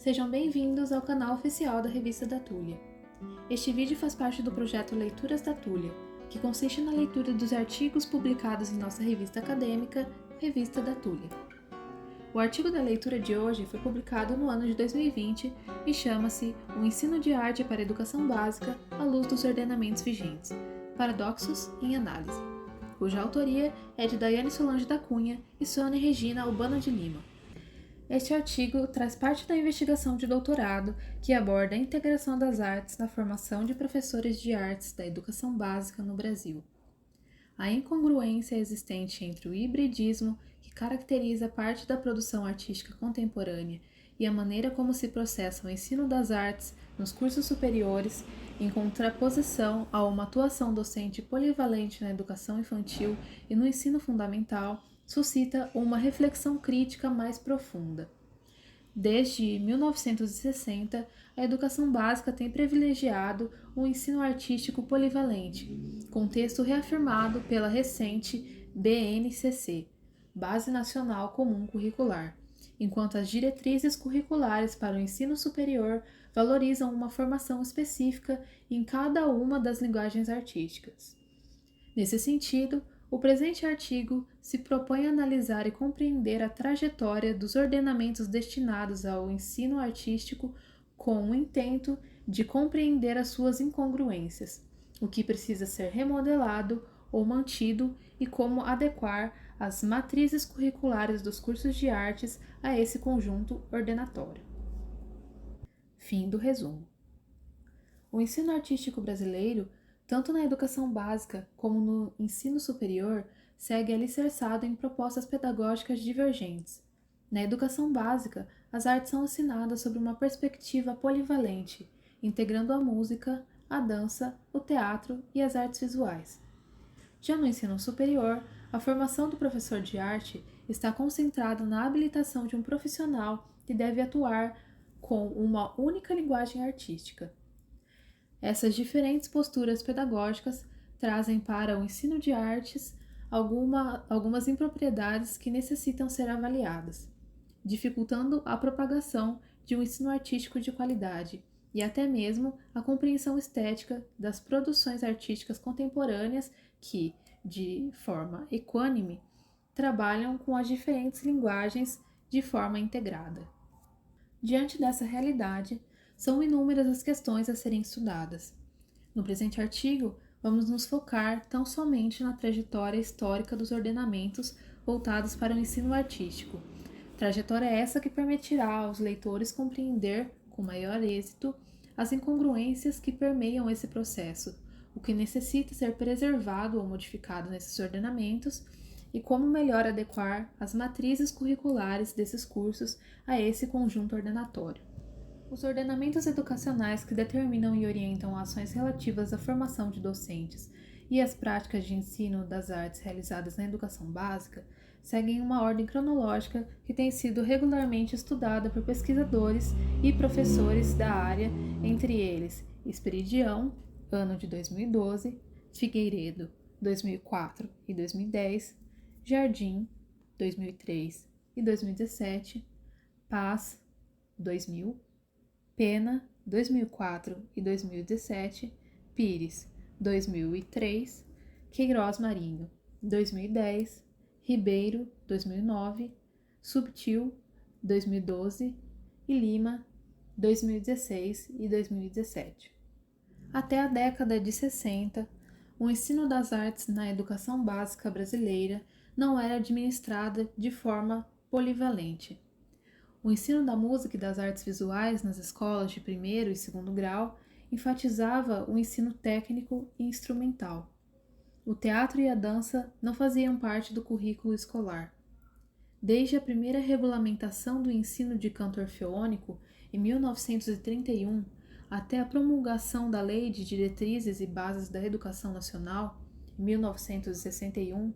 Sejam bem-vindos ao canal oficial da Revista da Tulha. Este vídeo faz parte do projeto Leituras da Tulha, que consiste na leitura dos artigos publicados em nossa revista acadêmica, Revista da Tulha. O artigo da leitura de hoje foi publicado no ano de 2020 e chama-se O Ensino de Arte para a Educação Básica à Luz dos Ordenamentos Vigentes, Paradoxos em Análise, cuja autoria é de Daiane Solange da Cunha e Sônia Regina Albano de Lima. Este artigo traz parte da investigação de doutorado que aborda a integração das artes na formação de professores de artes da educação básica no Brasil. A incongruência existente entre o hibridismo, que caracteriza parte da produção artística contemporânea, e a maneira como se processa o ensino das artes nos cursos superiores, em contraposição a uma atuação docente polivalente na educação infantil e no ensino fundamental, suscita uma reflexão crítica mais profunda. Desde 1960, a educação básica tem privilegiado o ensino artístico polivalente, contexto reafirmado pela recente BNCC, Base Nacional Comum Curricular, enquanto as diretrizes curriculares para o ensino superior valorizam uma formação específica em cada uma das linguagens artísticas. Nesse sentido, o presente artigo se propõe a analisar e compreender a trajetória dos ordenamentos destinados ao ensino artístico com o intento de compreender as suas incongruências, o que precisa ser remodelado ou mantido e como adequar as matrizes curriculares dos cursos de artes a esse conjunto ordenatório. Fim do resumo. O ensino artístico brasileiro, tanto na educação básica como no ensino superior, segue alicerçado em propostas pedagógicas divergentes. Na educação básica, as artes são ensinadas sob uma perspectiva polivalente, integrando a música, a dança, o teatro e as artes visuais. Já no ensino superior, a formação do professor de arte está concentrada na habilitação de um profissional que deve atuar com uma única linguagem artística. Essas diferentes posturas pedagógicas trazem para o ensino de artes algumas impropriedades que necessitam ser avaliadas, dificultando a propagação de um ensino artístico de qualidade e até mesmo a compreensão estética das produções artísticas contemporâneas que, de forma equânime, trabalham com as diferentes linguagens de forma integrada. Diante dessa realidade, são inúmeras as questões a serem estudadas. No presente artigo, vamos nos focar tão somente na trajetória histórica dos ordenamentos voltados para o ensino artístico. Trajetória essa que permitirá aos leitores compreender, com maior êxito, as incongruências que permeiam esse processo, o que necessita ser preservado ou modificado nesses ordenamentos e como melhor adequar as matrizes curriculares desses cursos a esse conjunto ordenatório. Os ordenamentos educacionais que determinam e orientam ações relativas à formação de docentes e as práticas de ensino das artes realizadas na educação básica seguem uma ordem cronológica que tem sido regularmente estudada por pesquisadores e professores da área, entre eles Esperidião, ano de 2012, Figueiredo, 2004 e 2010, Jardim, 2003 e 2017, Paz, 2000, Pena, 2004 e 2017, Pires, 2003, Queiroz Marinho, 2010, Ribeiro, 2009, Subtil, 2012 e Lima, 2016 e 2017. Até a década de 60, o ensino das artes na educação básica brasileira não era administrado de forma polivalente. O ensino da música e das artes visuais nas escolas de primeiro e segundo grau enfatizava o ensino técnico e instrumental. O teatro e a dança não faziam parte do currículo escolar. Desde a primeira regulamentação do ensino de canto orfeônico, em 1931, até a promulgação da Lei de Diretrizes e Bases da Educação Nacional, em 1961,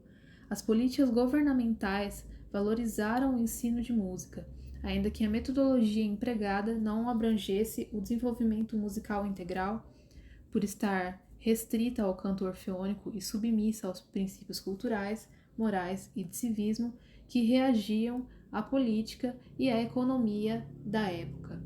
as políticas governamentais valorizaram o ensino de música, ainda que a metodologia empregada não abrangesse o desenvolvimento musical integral, por estar restrita ao canto orfeônico e submissa aos princípios culturais, morais e de civismo que reagiam à política e à economia da época.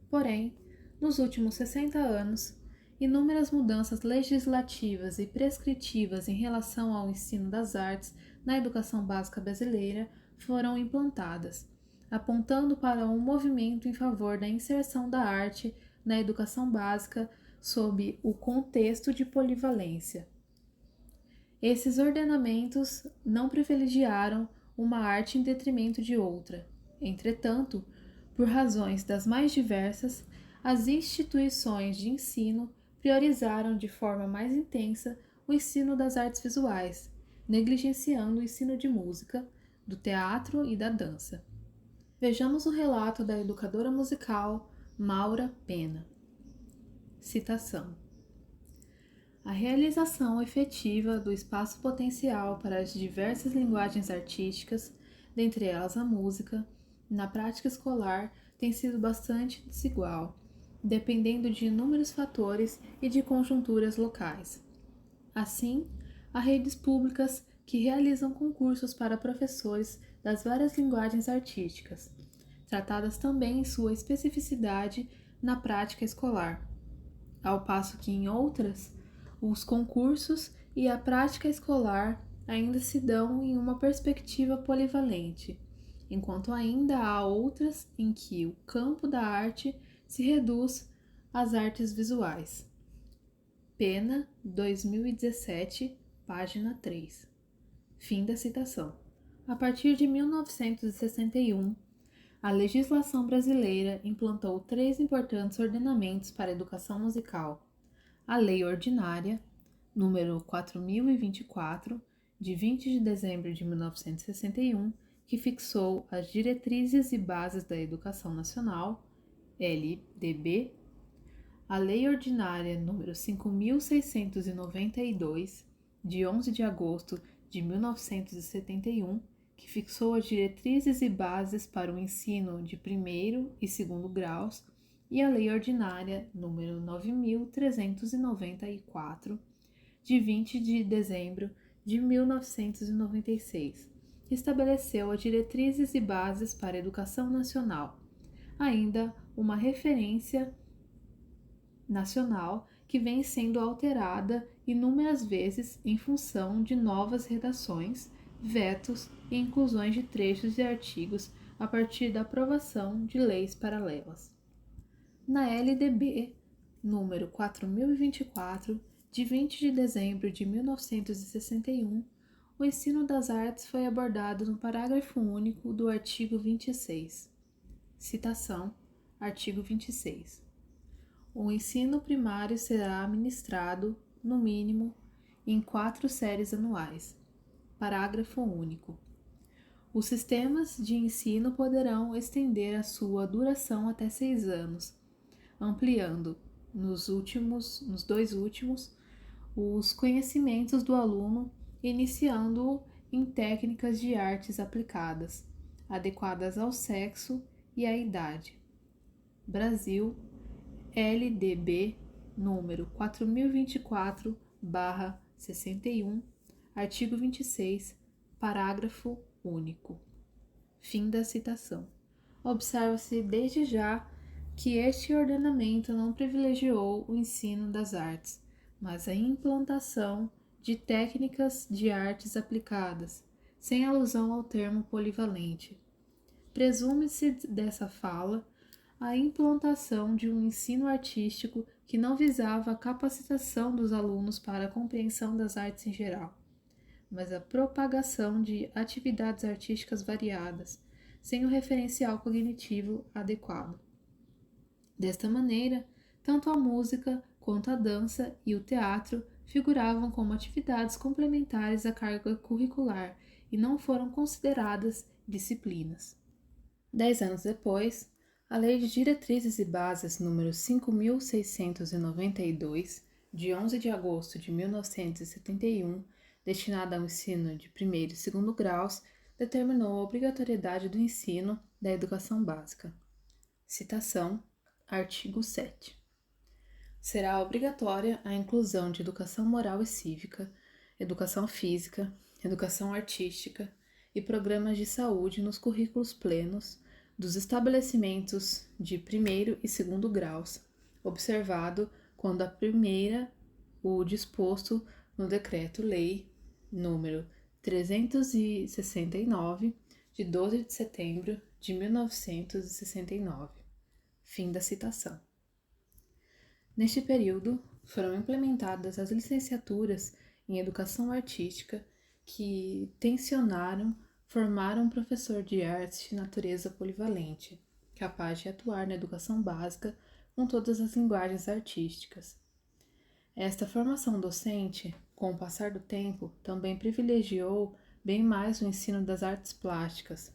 Porém, nos últimos 60 anos, inúmeras mudanças legislativas e prescritivas em relação ao ensino das artes na educação básica brasileira foram implantadas, apontando para um movimento em favor da inserção da arte na educação básica sob o contexto de polivalência. Esses ordenamentos não privilegiaram uma arte em detrimento de outra. Entretanto, por razões das mais diversas, as instituições de ensino priorizaram de forma mais intensa o ensino das artes visuais, negligenciando o ensino de música, do teatro e da dança. Vejamos o relato da educadora musical Maura Pena. Citação: a realização efetiva do espaço potencial para as diversas linguagens artísticas, dentre elas a música, na prática escolar tem sido bastante desigual, dependendo de inúmeros fatores e de conjunturas locais. Assim, há redes públicas que realizam concursos para professores das várias linguagens artísticas, tratadas também em sua especificidade na prática escolar, ao passo que em outras, os concursos e a prática escolar ainda se dão em uma perspectiva polivalente, enquanto ainda há outras em que o campo da arte se reduz às artes visuais. Pena, 2017, página 3. Fim da citação. A partir de 1961, a legislação brasileira implantou 3 importantes ordenamentos para a educação musical: a Lei Ordinária, número 4024, de 20 de dezembro de 1961, que fixou as diretrizes e bases da educação nacional, LDB, a Lei Ordinária número 5.692, de 11 de agosto de 1971, que fixou as diretrizes e bases para o ensino de primeiro e segundo graus, e a Lei Ordinária número 9.394, de 20 de dezembro de 1996, que estabeleceu as diretrizes e bases para a educação nacional, ainda uma referência nacional que vem sendo alterada inúmeras vezes em função de novas redações, vetos e inclusões de trechos e artigos a partir da aprovação de leis paralelas. Na LDB, número 4024, de 20 de dezembro de 1961, o ensino das artes foi abordado no parágrafo único do artigo 26. Citação: artigo 26. O ensino primário será ministrado, no mínimo, em 4 séries anuais. Parágrafo único. Os sistemas de ensino poderão estender a sua duração até 6 anos, ampliando, nos 2 últimos, os conhecimentos do aluno, iniciando-o em técnicas de artes aplicadas, adequadas ao sexo e à idade. Brasil, LDB, número 4024/61, artigo 26, parágrafo único. Fim da citação. Observa-se desde já que este ordenamento não privilegiou o ensino das artes, mas a implantação de técnicas de artes aplicadas, sem alusão ao termo polivalente. Presume-se dessa fala a implantação de um ensino artístico que não visava a capacitação dos alunos para a compreensão das artes em geral, mas a propagação de atividades artísticas variadas, sem o referencial cognitivo adequado. Desta maneira, tanto a música quanto a dança e o teatro figuravam como atividades complementares à carga curricular e não foram consideradas disciplinas. 10 anos depois, a Lei de Diretrizes e Bases nº 5.692, de 11 de agosto de 1971, destinada ao ensino de primeiro e segundo graus, determinou a obrigatoriedade do ensino da educação básica. Citação: artigo 7. Será obrigatória a inclusão de educação moral e cívica, educação física, educação artística e programas de saúde nos currículos plenos, dos estabelecimentos de primeiro e segundo graus, observado quando a primeira o disposto no Decreto-Lei número 369, de 12 de setembro de 1969. Fim da citação. Neste período, foram implementadas as licenciaturas em Educação Artística que tensionaram formar um professor de artes de natureza polivalente, capaz de atuar na educação básica com todas as linguagens artísticas. Esta formação docente, com o passar do tempo, também privilegiou bem mais o ensino das artes plásticas,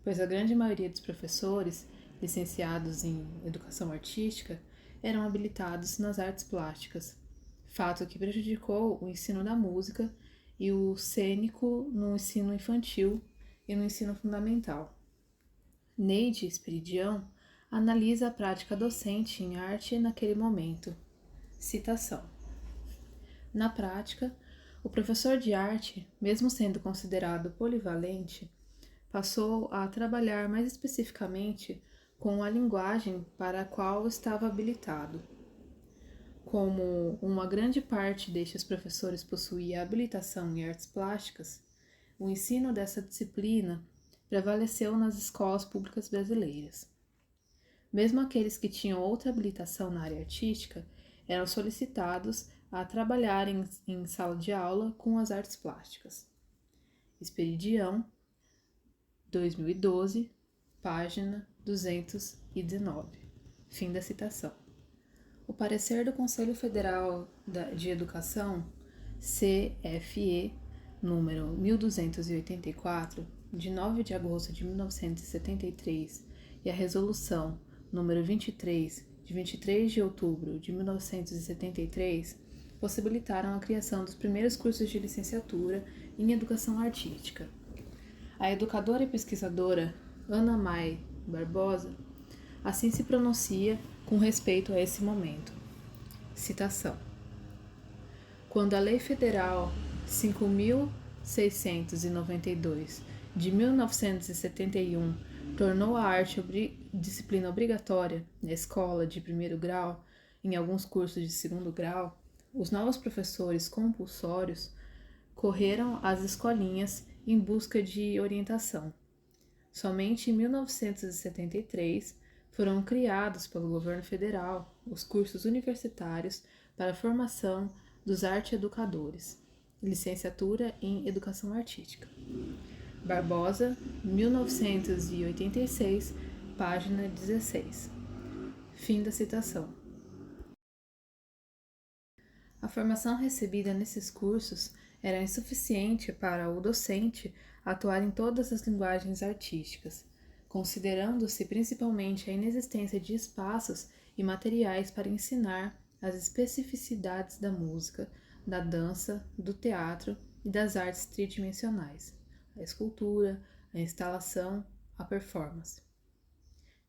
pois a grande maioria dos professores, licenciados em educação artística, eram habilitados nas artes plásticas, fato que prejudicou o ensino da música e o cênico no ensino infantil e no ensino fundamental. Neide Esperidião analisa a prática docente em arte naquele momento. Citação. Na prática, o professor de arte, mesmo sendo considerado polivalente, passou a trabalhar mais especificamente com a linguagem para a qual estava habilitado. Como uma grande parte destes professores possuía habilitação em artes plásticas, o ensino dessa disciplina prevaleceu nas escolas públicas brasileiras. Mesmo aqueles que tinham outra habilitação na área artística eram solicitados a trabalhar em sala de aula com as artes plásticas. Esperidião, 2012, página 219. Fim da citação. O parecer do Conselho Federal de Educação, CFE, número 1284, de 9 de agosto de 1973, e a resolução número 23, de 23 de outubro de 1973, possibilitaram a criação dos primeiros cursos de licenciatura em Educação Artística. A educadora e pesquisadora Ana May Barbosa assim se pronuncia com respeito a esse momento. Citação. Quando a Lei Federal 5.692 de 1971 tornou a arte disciplina obrigatória na escola de primeiro grau, em alguns cursos de segundo grau, os novos professores compulsórios correram às escolinhas em busca de orientação. Somente em 1973 foram criados pelo governo federal os cursos universitários para a formação dos arte-educadores, licenciatura em Educação Artística. Barbosa, 1986, página 16. Fim da citação. A formação recebida nesses cursos era insuficiente para o docente atuar em todas as linguagens artísticas, considerando-se principalmente a inexistência de espaços e materiais para ensinar as especificidades da música, da dança, do teatro e das artes tridimensionais, a escultura, a instalação, a performance.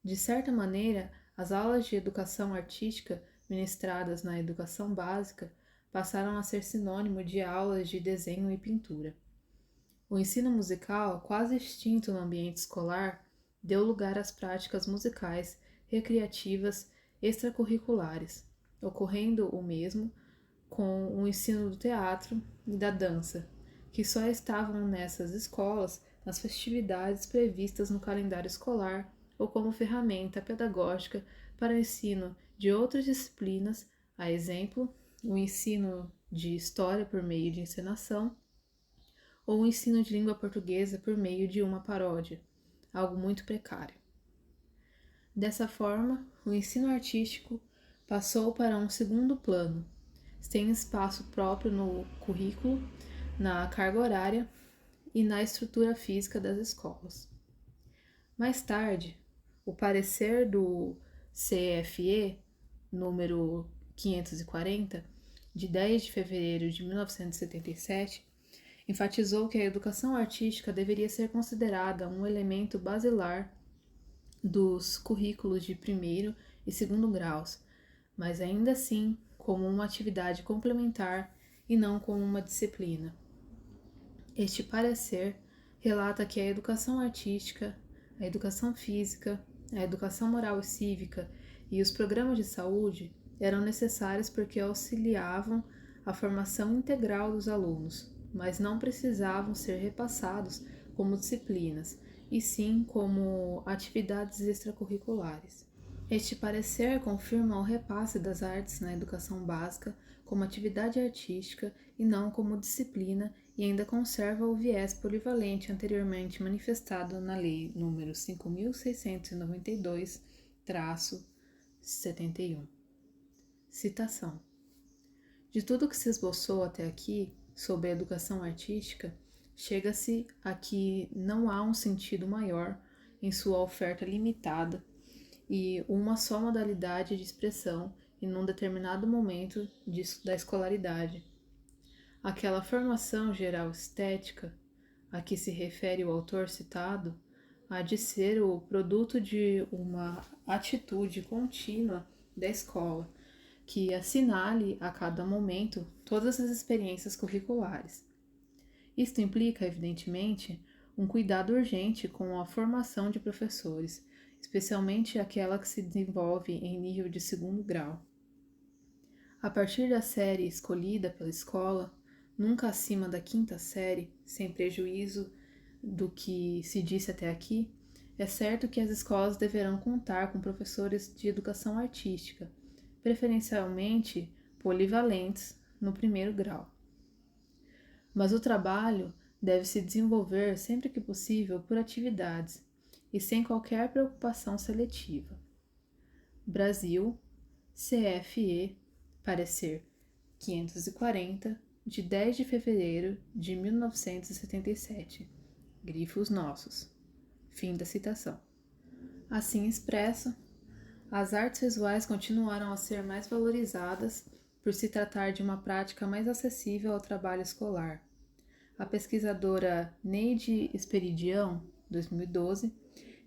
De certa maneira, as aulas de educação artística ministradas na educação básica passaram a ser sinônimo de aulas de desenho e pintura. O ensino musical, quase extinto no ambiente escolar, deu lugar às práticas musicais, recreativas, extracurriculares, ocorrendo o mesmo com o ensino do teatro e da dança, que só estavam nessas escolas nas festividades previstas no calendário escolar ou como ferramenta pedagógica para o ensino de outras disciplinas, a exemplo, o ensino de história por meio de encenação ou o ensino de língua portuguesa por meio de uma paródia, algo muito precário. Dessa forma, o ensino artístico passou para um segundo plano, sem espaço próprio no currículo, na carga horária e na estrutura física das escolas. Mais tarde, o parecer do CFE, número 540, de 10 de fevereiro de 1977, enfatizou que a educação artística deveria ser considerada um elemento basilar dos currículos de primeiro e segundo graus, mas ainda assim como uma atividade complementar e não como uma disciplina. Este parecer relata que a educação artística a educação física, a educação moral e cívica e os programas de saúde eram necessários porque auxiliavam a formação integral dos alunos, mas não precisavam ser repassados como disciplinas, e sim como atividades extracurriculares. Este parecer confirma o repasse das artes na educação básica como atividade artística e não como disciplina, e ainda conserva o viés polivalente anteriormente manifestado na Lei nº 5.692-71. Citação: de tudo que se esboçou até aqui sobre a educação artística, chega-se a que não há um sentido maior em sua oferta limitada e uma só modalidade de expressão em um determinado momento da escolaridade. Aquela formação geral estética a que se refere o autor citado há de ser o produto de uma atitude contínua da escola, que assinale a cada momento todas as experiências curriculares. Isto implica, evidentemente, um cuidado urgente com a formação de professores, especialmente aquela que se desenvolve em nível de segundo grau. A partir da série escolhida pela escola, nunca acima da quinta série, sem prejuízo do que se disse até aqui, é certo que as escolas deverão contar com professores de educação artística, preferencialmente polivalentes no primeiro grau. Mas o trabalho deve se desenvolver sempre que possível por atividades e sem qualquer preocupação seletiva. Brasil, CFE, parecer 540, de 10 de fevereiro de 1977. Grifos nossos. Fim da citação. Assim expresso, as artes visuais continuaram a ser mais valorizadas por se tratar de uma prática mais acessível ao trabalho escolar. A pesquisadora Neide Esperidião, 2012,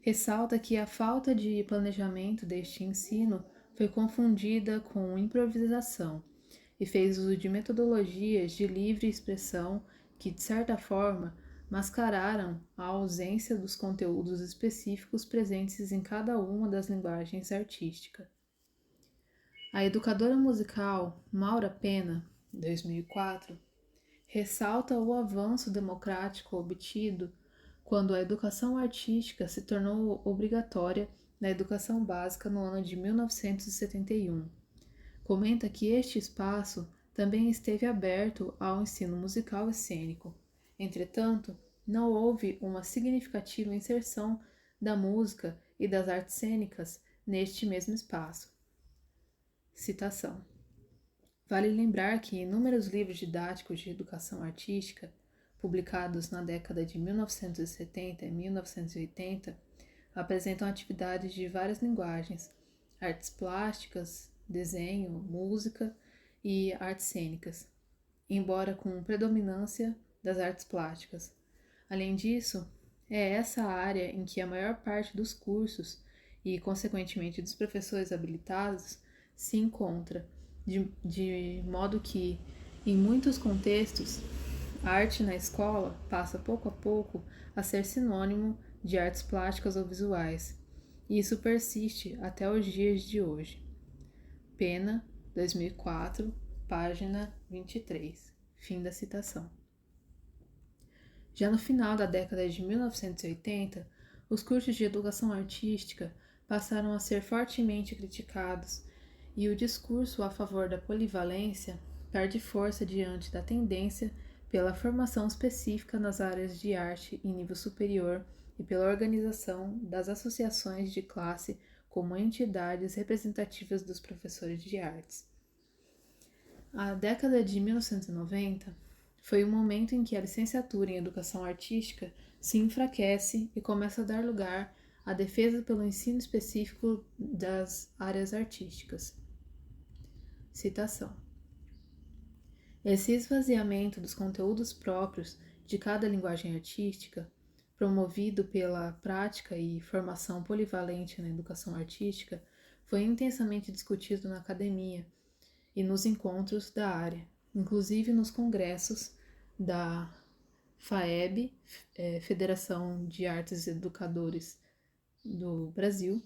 ressalta que a falta de planejamento deste ensino foi confundida com improvisação e fez uso de metodologias de livre expressão que, de certa forma, mascararam a ausência dos conteúdos específicos presentes em cada uma das linguagens artísticas. A educadora musical Maura Pena, 2004, ressalta o avanço democrático obtido quando a educação artística se tornou obrigatória na educação básica no ano de 1971. Comenta que este espaço também esteve aberto ao ensino musical e cênico. Entretanto, não houve uma significativa inserção da música e das artes cênicas neste mesmo espaço. Citação: vale lembrar que inúmeros livros didáticos de educação artística, publicados na década de 1970 e 1980, apresentam atividades de várias linguagens, artes plásticas, desenho, música e artes cênicas, embora com predominância das artes plásticas. Além disso, é essa área em que a maior parte dos cursos e, consequentemente, dos professores habilitados se encontra, de modo que, em muitos contextos, a arte na escola passa pouco a pouco a ser sinônimo de artes plásticas ou visuais, e isso persiste até os dias de hoje. Pena, 2004, página 23. Fim da citação. Já no final da década de 1980, os cursos de educação artística passaram a ser fortemente criticados e o discurso a favor da polivalência perde força diante da tendência pela formação específica nas áreas de arte em nível superior e pela organização das associações de classe como entidades representativas dos professores de artes. A década de 1990 foi o momento em que a licenciatura em educação artística se enfraquece e começa a dar lugar à defesa pelo ensino específico das áreas artísticas. Citação: esse esvaziamento dos conteúdos próprios de cada linguagem artística, promovido pela prática e formação polivalente na educação artística, foi intensamente discutido na academia e nos encontros da área, inclusive nos congressos da FAEB, Federação de Artes e Educadores do Brasil.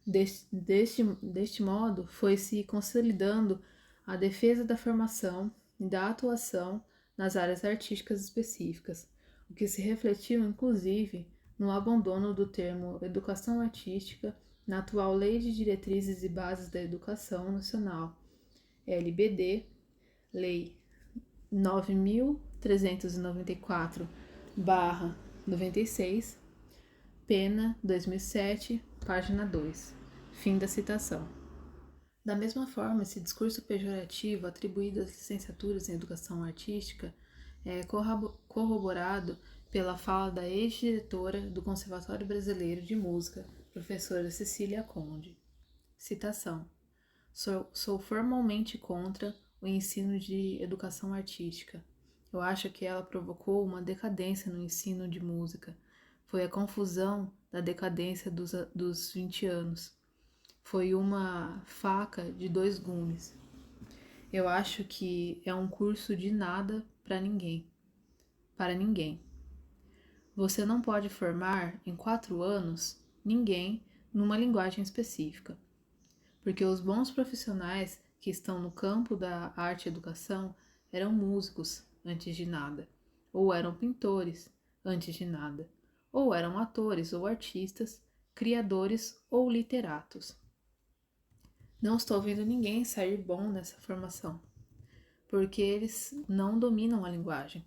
Deste modo, foi se consolidando a defesa da formação e da atuação nas áreas artísticas específicas, o que se refletiu, inclusive, no abandono do termo educação artística na atual Lei de Diretrizes e Bases da Educação Nacional, LBD, Lei 9.394/96, Pena 2007, página 2. Fim da citação. Da mesma forma, esse discurso pejorativo atribuído às licenciaturas em educação artística é corroborado pela fala da ex-diretora do Conservatório Brasileiro de Música, professora Cecília Conde. Citação: Sou formalmente contra o ensino de educação artística. Eu acho que ela provocou uma decadência no ensino de música. Foi a confusão da decadência dos 20 anos. Foi uma faca de 2 gumes. Eu acho que é um curso de nada para ninguém. Você não pode formar em 4 anos ninguém numa linguagem específica, porque os bons profissionais que estão no campo da arte e educação eram músicos antes de nada, ou eram pintores antes de nada, ou eram atores ou artistas, criadores ou literatos. Não estou vendo ninguém sair bom nessa formação, porque eles não dominam a linguagem,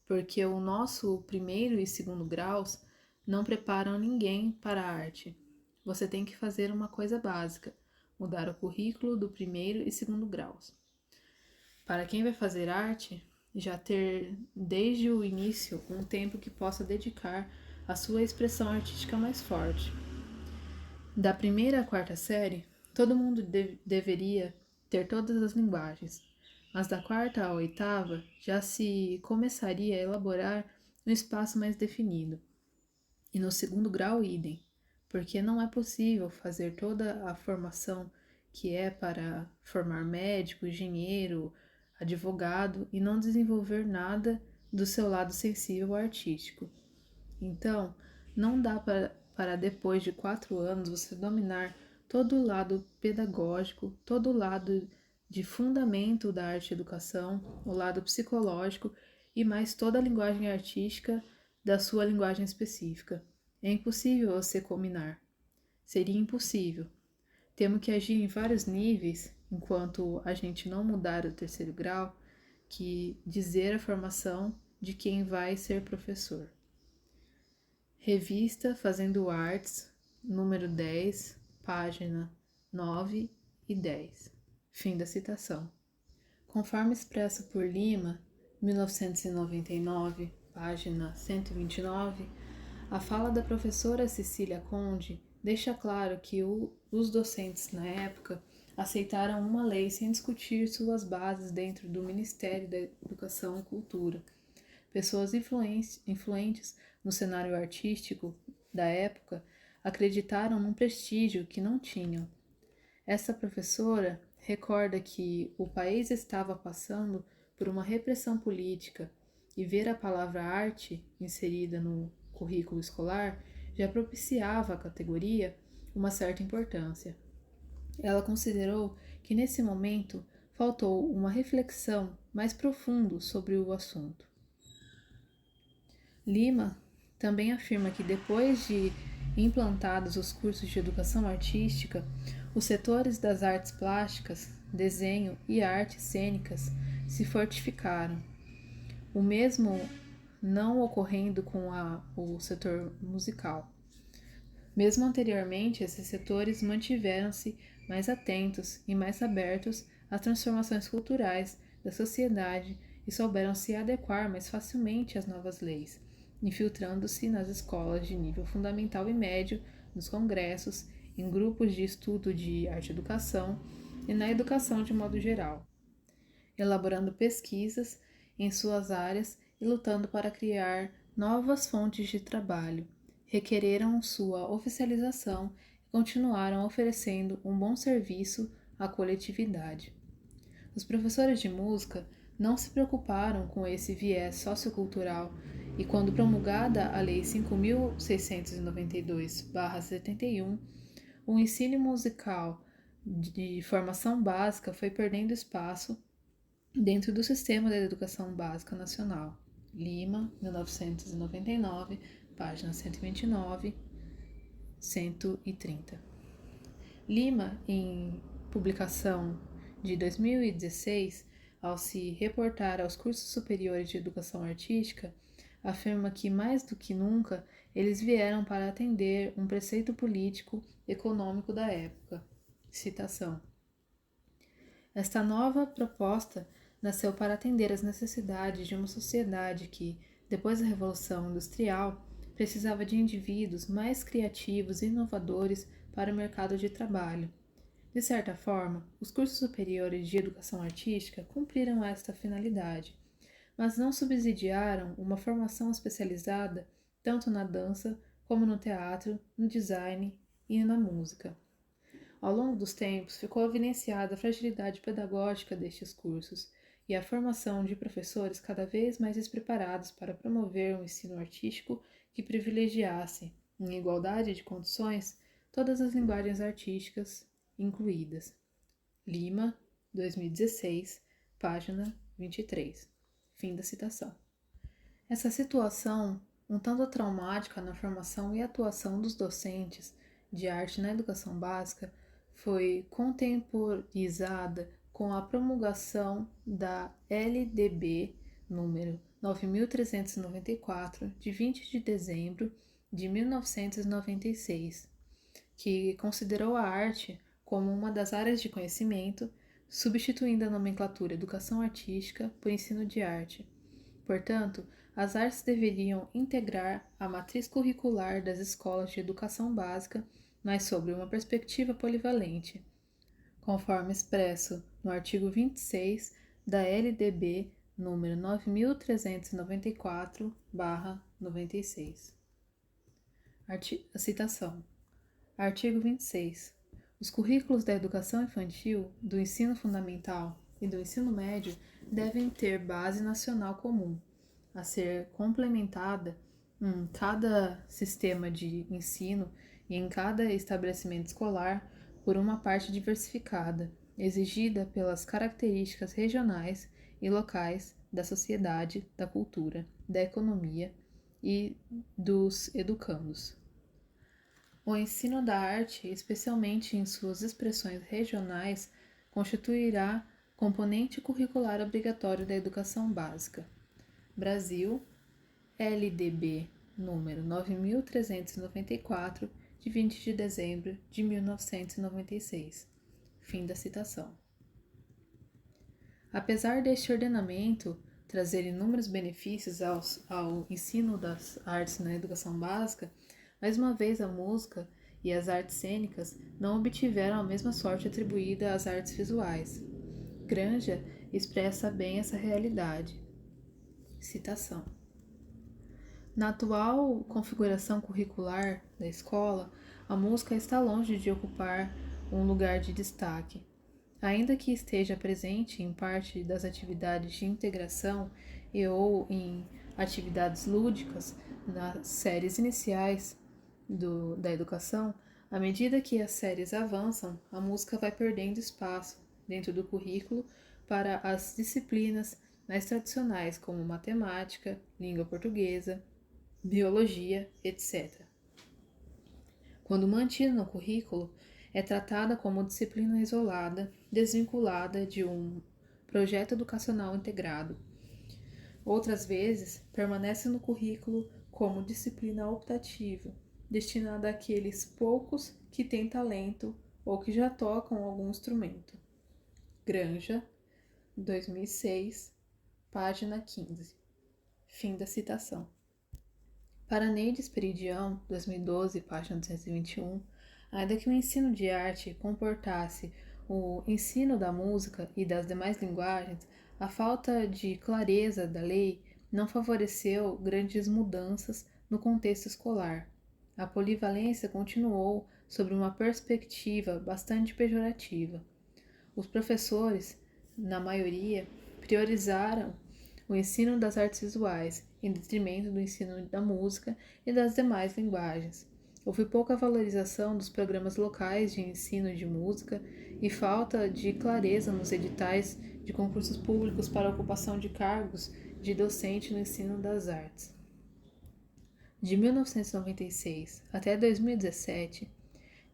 porque o nosso primeiro e segundo graus não preparam ninguém para a arte. Você tem que fazer uma coisa básica, mudar o currículo do primeiro e segundo graus. Para quem vai fazer arte, já ter desde o início um tempo que possa dedicar à sua expressão artística mais forte. Da primeira à quarta série, todo mundo deveria ter todas as linguagens, mas da quarta à oitava já se começaria a elaborar um espaço mais definido. E no segundo grau, idem, porque não é possível fazer toda a formação que é para formar médico, engenheiro, advogado e não desenvolver nada do seu lado sensível artístico. Então, não dá para depois de 4 anos você dominar todo o lado pedagógico, todo o lado de fundamento da arte e educação, o lado psicológico e mais toda a linguagem artística da sua linguagem específica. É impossível você combinar. Seria impossível. Temos que agir em vários níveis, enquanto a gente não mudar o terceiro grau, que dizer a formação de quem vai ser professor. Revista Fazendo Artes, número 10, página 9 e 10. Fim da citação. Conforme expresso por Lima, 1999, página 129, a fala da professora Cecília Conde deixa claro que os docentes na época aceitaram uma lei sem discutir suas bases dentro do Ministério da Educação e Cultura. Pessoas influentes no cenário artístico da época acreditaram num prestígio que não tinham. Essa professora recorda que o país estava passando por uma repressão política e ver a palavra arte inserida no currículo escolar já propiciava à categoria uma certa importância. Ela considerou que nesse momento faltou uma reflexão mais profunda sobre o assunto. Lima também afirma que depois de implantados os cursos de educação artística, os setores das artes plásticas, desenho e artes cênicas se fortificaram. O mesmo não ocorrendo com o setor musical. Mesmo anteriormente, esses setores mantiveram-se mais atentos e mais abertos às transformações culturais da sociedade e souberam se adequar mais facilmente às novas leis, infiltrando-se nas escolas de nível fundamental e médio, nos congressos, em grupos de estudo de arte-educação e na educação de modo geral, elaborando pesquisas em suas áreas e lutando para criar novas fontes de trabalho. Requereram sua oficialização e continuaram oferecendo um bom serviço à coletividade. Os professores de música não se preocuparam com esse viés sociocultural e quando promulgada a Lei 5.692/71, o ensino musical de formação básica foi perdendo espaço dentro do Sistema da Educação Básica Nacional. Lima, 1999, página 129, 130. Lima, em publicação de 2016, ao se reportar aos cursos superiores de educação artística, afirma que, mais do que nunca, eles vieram para atender um preceito político econômico da época. Citação. Esta nova proposta nasceu para atender às necessidades de uma sociedade que, depois da Revolução Industrial, precisava de indivíduos mais criativos e inovadores para o mercado de trabalho. De certa forma, os cursos superiores de educação artística cumpriram esta finalidade, mas não subsidiaram uma formação especializada tanto na dança como no teatro, no design e na música. Ao longo dos tempos, ficou evidenciada a fragilidade pedagógica destes cursos e a formação de professores cada vez mais despreparados para promover um ensino artístico que privilegiasse, em igualdade de condições, todas as linguagens artísticas incluídas. Lima, 2016, página 23. Fim da citação. Essa situação, um tanto traumática na formação e atuação dos docentes de arte na educação básica, foi contemporizada com a promulgação da LDB número 9.394, de 20 de dezembro de 1996, que considerou a arte como uma das áreas de conhecimento, substituindo a nomenclatura educação artística por ensino de arte. Portanto, as artes deveriam integrar a matriz curricular das escolas de educação básica, mas sobre uma perspectiva polivalente, conforme expresso no artigo 26 da LDB número 9394/96. Citação. Artigo 26. Os currículos da educação infantil, do ensino fundamental e do ensino médio devem ter base nacional comum, a ser complementada em cada sistema de ensino e em cada estabelecimento escolar por uma parte diversificada, exigida pelas características regionais e locais da sociedade, da cultura, da economia e dos educandos. O ensino da arte, especialmente em suas expressões regionais, constituirá componente curricular obrigatório da educação básica. Brasil, LDB número 9.394, de 20 de dezembro de 1996. Fim da citação. Apesar deste ordenamento trazer inúmeros benefícios ao ensino das artes na educação básica, mais uma vez a música e as artes cênicas não obtiveram a mesma sorte atribuída às artes visuais. Granja expressa bem essa realidade. Citação. Na atual configuração curricular da escola, a música está longe de ocupar um lugar de destaque. Ainda que esteja presente em parte das atividades de integração e ou em atividades lúdicas nas séries iniciais da educação, à medida que as séries avançam, a música vai perdendo espaço dentro do currículo para as disciplinas mais tradicionais, como matemática, língua portuguesa, biologia, etc. Quando mantida no currículo, é tratada como disciplina isolada, desvinculada de um projeto educacional integrado. Outras vezes, permanece no currículo como disciplina optativa, destinada àqueles poucos que têm talento ou que já tocam algum instrumento. Granja, 2006, página 15. Fim da citação. Para Neide Esperidião, 2012, página 221, ainda que o ensino de arte comportasse o ensino da música e das demais linguagens, a falta de clareza da lei não favoreceu grandes mudanças no contexto escolar. A polivalência continuou sob uma perspectiva bastante pejorativa. Os professores, na maioria, priorizaram o ensino das artes visuais, em detrimento do ensino da música e das demais linguagens. Houve pouca valorização dos programas locais de ensino de música e falta de clareza nos editais de concursos públicos para a ocupação de cargos de docente no ensino das artes. De 1996 até 2017,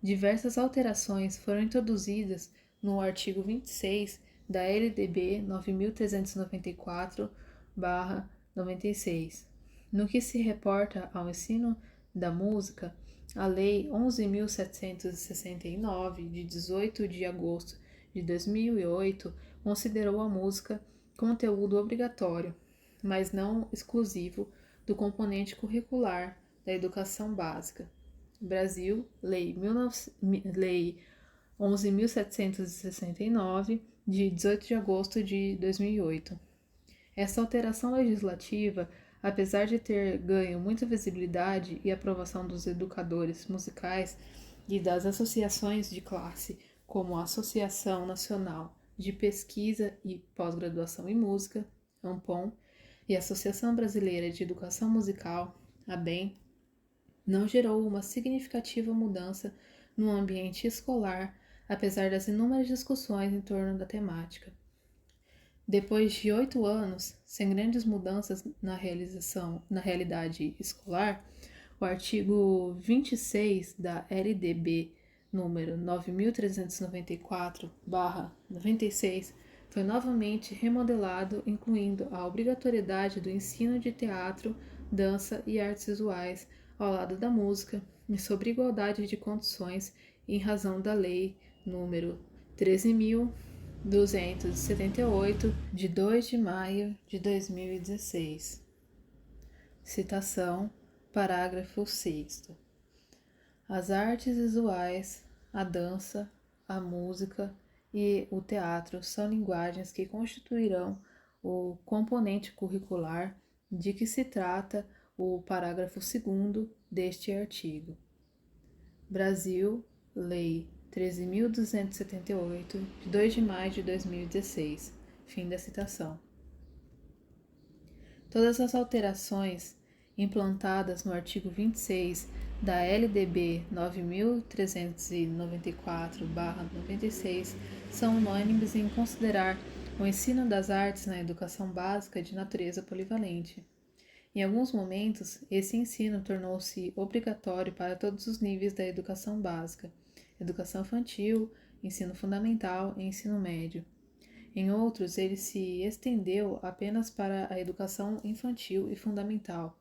diversas alterações foram introduzidas no artigo 26 da LDB 9394/96. No que se reporta ao ensino da música, a Lei 11.769, de 18 de agosto de 2008, considerou a música conteúdo obrigatório, mas não exclusivo, do componente curricular da educação básica. Brasil, Lei 11.769, de 18 de agosto de 2008. Essa alteração legislativa, apesar de ter ganho muita visibilidade e aprovação dos educadores musicais e das associações de classe, como a Associação Nacional de Pesquisa e Pós-Graduação em Música, ANPOM, e a Associação Brasileira de Educação Musical, ABEM, não gerou uma significativa mudança no ambiente escolar, apesar das inúmeras discussões em torno da temática. Depois de 8 anos, sem grandes mudanças na realidade escolar, o artigo 26 da LDB número 9394/96 foi novamente remodelado, incluindo a obrigatoriedade do ensino de teatro, dança e artes visuais ao lado da música e sobre igualdade de condições em razão da Lei número 13.278, de 2 de maio de 2016. Citação, parágrafo 6º. As artes visuais, a dança, a música e o teatro são linguagens que constituirão o componente curricular de que se trata o parágrafo 2º deste artigo. Brasil, Lei 13.278, de 2 de maio de 2016. Fim da citação. Todas as alterações implantadas no artigo 26 da LDB 9394/96 são unânimes em considerar o ensino das artes na educação básica de natureza polivalente. Em alguns momentos, esse ensino tornou-se obrigatório para todos os níveis da educação básica, educação infantil, ensino fundamental e ensino médio. Em outros, ele se estendeu apenas para a educação infantil e fundamental,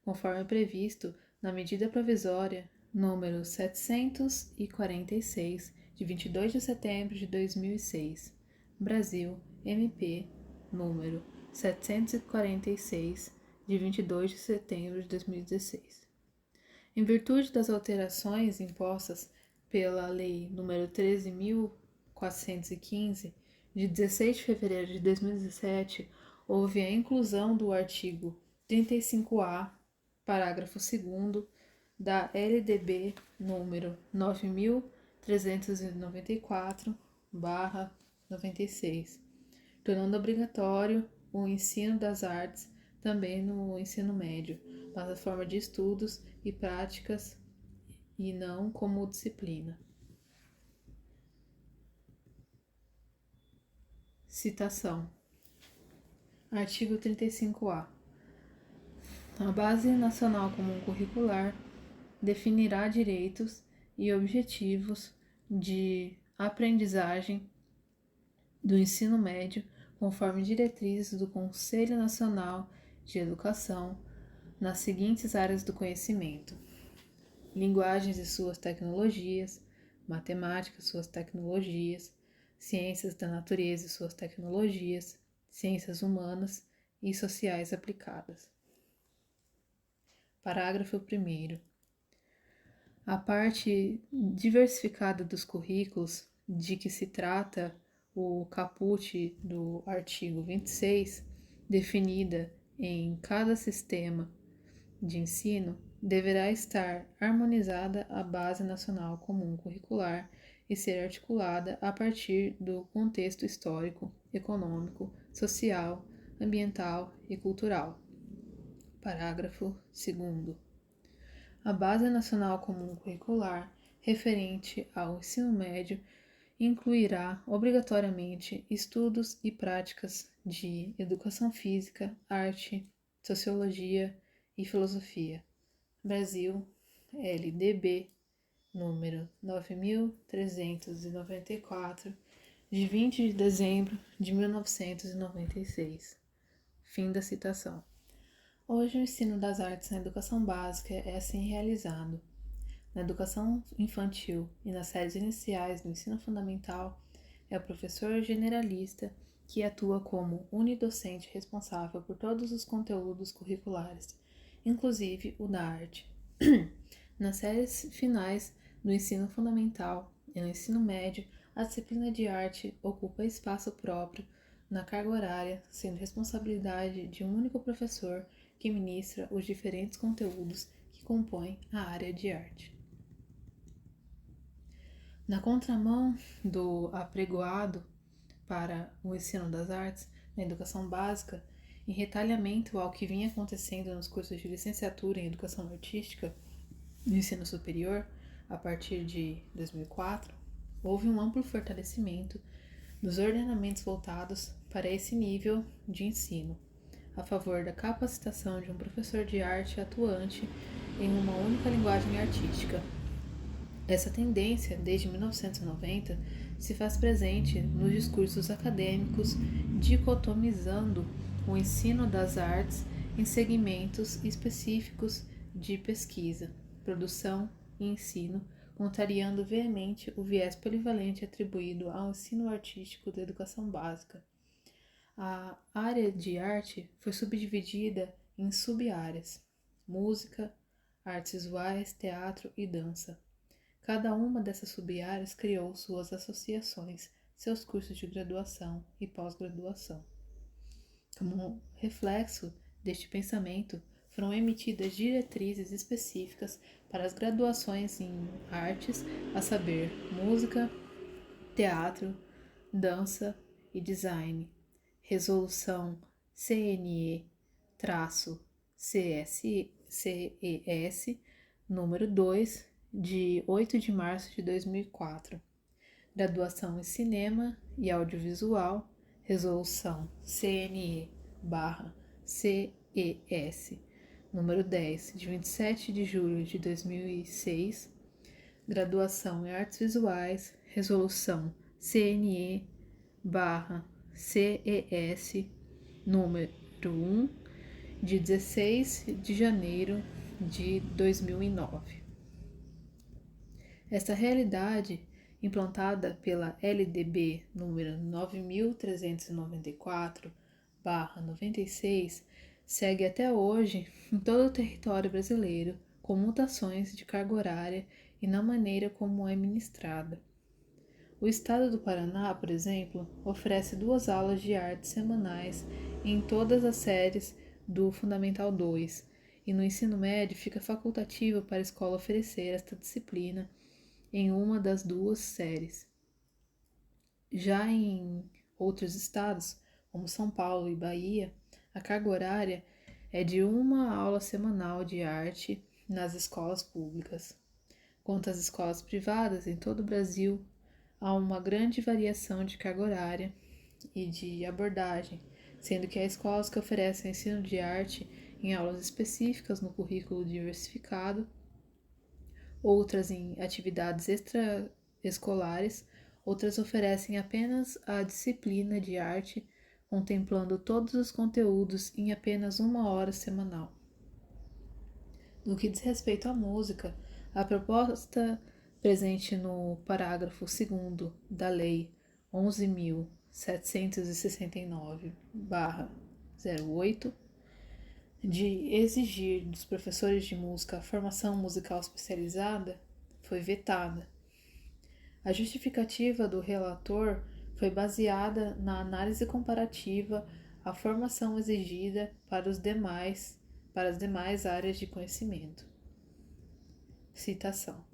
conforme previsto na medida provisória número 746, de 22 de setembro de 2006, Brasil, MP, número 746, de 22 de setembro de 2016. Em virtude das alterações impostas pela Lei nº 13.415, de 16 de fevereiro de 2017, houve a inclusão do artigo 35A, parágrafo 2º, da LDB número 9.394/96, tornando obrigatório o ensino das artes também no ensino médio, mas a forma de estudos e práticas e não como disciplina. Citação. Artigo 35A. A Base Nacional Comum Curricular definirá direitos e objetivos de aprendizagem do ensino médio conforme diretrizes do Conselho Nacional de Educação nas seguintes áreas do conhecimento: linguagens e suas tecnologias, matemática e suas tecnologias, ciências da natureza e suas tecnologias, ciências humanas e sociais aplicadas. Parágrafo 1º. A parte diversificada dos currículos de que se trata o caput do artigo 26, definida em cada sistema de ensino, deverá estar harmonizada à Base Nacional Comum Curricular e ser articulada a partir do contexto histórico, econômico, social, ambiental e cultural. Parágrafo 2º. A Base Nacional Comum Curricular referente ao ensino médio incluirá obrigatoriamente estudos e práticas de educação física, arte, sociologia e filosofia. Brasil, LDB, número 9.394, de 20 de dezembro de 1996. Fim da citação. Hoje, o ensino das artes na educação básica é assim realizado. Na educação infantil e nas séries iniciais do ensino fundamental, é o professor generalista que atua como unidocente responsável por todos os conteúdos curriculares, inclusive o da arte. Nas séries finais do ensino fundamental e no ensino médio, a disciplina de arte ocupa espaço próprio na carga horária, sendo responsabilidade de um único professor que ministra os diferentes conteúdos que compõem a área de arte. Na contramão do apregoado para o ensino das artes na educação básica, em retalhamento ao que vinha acontecendo nos cursos de licenciatura em educação artística no ensino superior, a partir de 2004, houve um amplo fortalecimento dos ordenamentos voltados para esse nível de ensino, a favor da capacitação de um professor de arte atuante em uma única linguagem artística. Essa tendência, desde 1990, se faz presente nos discursos acadêmicos, dicotomizando o ensino das artes em segmentos específicos de pesquisa, produção e ensino, contrariando veemente o viés polivalente atribuído ao ensino artístico da educação básica. A área de arte foi subdividida em sub-áreas: música, artes visuais, teatro e dança. Cada uma dessas sub-áreas criou suas associações, seus cursos de graduação e pós-graduação. Como reflexo deste pensamento, foram emitidas diretrizes específicas para as graduações em artes, a saber, música, teatro, dança e design. Resolução CNE-CSCES, número 2, de 8 de março de 2004. Graduação em Cinema e Audiovisual, Resolução CNE/CES, número 10, de 27 de julho de 2006. Graduação em Artes Visuais, Resolução CNE/CES, número 1, de 16 de janeiro de 2009. Esta realidade, implantada pela LDB número 9394/96, segue até hoje em todo o território brasileiro, com mutações de carga horária e na maneira como é ministrada. O estado do Paraná, por exemplo, oferece 2 aulas de arte semanais em todas as séries do Fundamental 2, e no ensino médio fica facultativo para a escola oferecer esta disciplina em uma das 2 séries. Já em outros estados, como São Paulo e Bahia, a carga horária é de 1 aula semanal de arte nas escolas públicas. Quanto às escolas privadas, em todo o Brasil, há uma grande variação de carga horária e de abordagem, sendo que há escolas que oferecem ensino de arte em aulas específicas no currículo diversificado, outras em atividades extraescolares, outras oferecem apenas a disciplina de arte, contemplando todos os conteúdos em apenas 1 hora semanal. No que diz respeito à música, a proposta presente no parágrafo 2º da Lei 11.769/08, de exigir dos professores de música a formação musical especializada, foi vetada. A justificativa do relator foi baseada na análise comparativa à formação exigida para as demais áreas de conhecimento. Citação.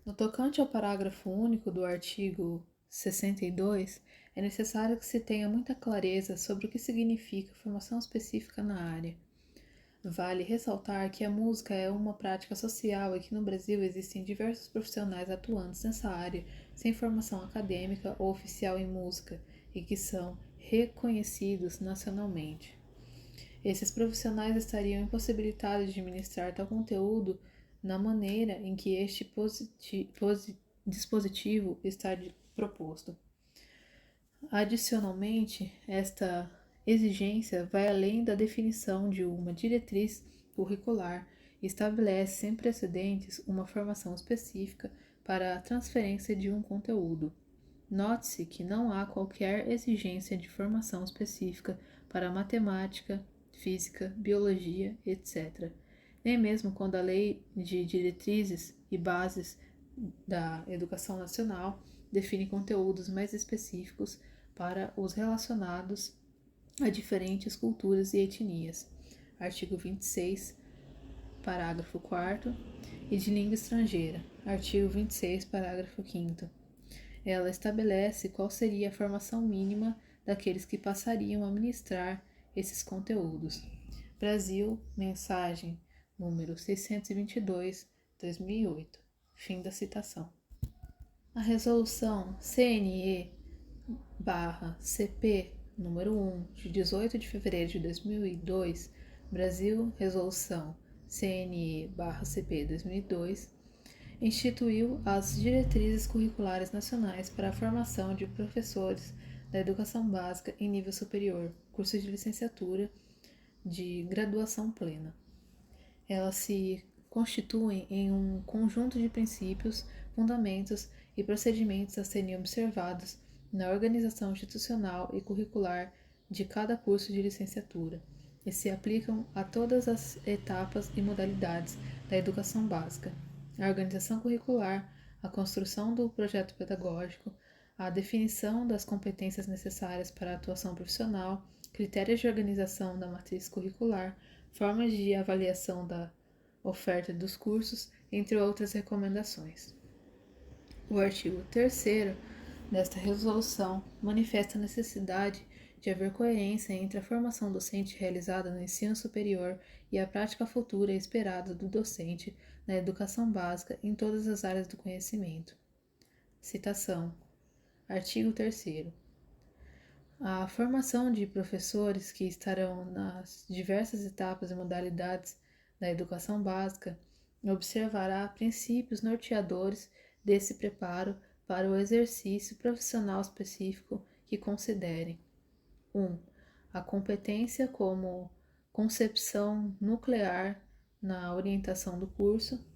No tocante ao parágrafo único do artigo 62, é necessário que se tenha muita clareza sobre o que significa formação específica na área. Vale ressaltar que a música é uma prática social e que no Brasil existem diversos profissionais atuantes nessa área sem formação acadêmica ou oficial em música e que são reconhecidos nacionalmente. Esses profissionais estariam impossibilitados de ministrar tal conteúdo na maneira em que este dispositivo está proposto. Adicionalmente, esta exigência vai além da definição de uma diretriz curricular e estabelece sem precedentes uma formação específica para a transferência de um conteúdo. Note-se que não há qualquer exigência de formação específica para matemática, física, biologia, etc., nem mesmo quando a Lei de Diretrizes e Bases da Educação Nacional define conteúdos mais específicos para os relacionados a diferentes culturas e etnias. Artigo 26, parágrafo 4º, e de língua estrangeira. Artigo 26, parágrafo 5º. Ela estabelece qual seria a formação mínima daqueles que passariam a ministrar esses conteúdos. Brasil, mensagem número 622, 2008. Fim da citação. A resolução CNE/CP número 1, de 18 de fevereiro de 2002, Brasil, resolução CNE/CP 2002, instituiu as diretrizes curriculares nacionais para a formação de professores da educação básica em nível superior, curso de licenciatura, de graduação plena. Elas se constituem em um conjunto de princípios, fundamentos e procedimentos a serem observados na organização institucional e curricular de cada curso de licenciatura e se aplicam a todas as etapas e modalidades da educação básica. A organização curricular, a construção do projeto pedagógico, a definição das competências necessárias para a atuação profissional, critérios de organização da matriz curricular, formas de avaliação da oferta dos cursos, entre outras recomendações. O artigo 3º desta resolução manifesta a necessidade de haver coerência entre a formação docente realizada no ensino superior e a prática futura e esperada do docente na educação básica em todas as áreas do conhecimento. Citação. Artigo 3º. A formação de professores que estarão nas diversas etapas e modalidades da educação básica observará princípios norteadores desse preparo para o exercício profissional específico que considerem: 1. A competência como concepção nuclear na orientação do curso.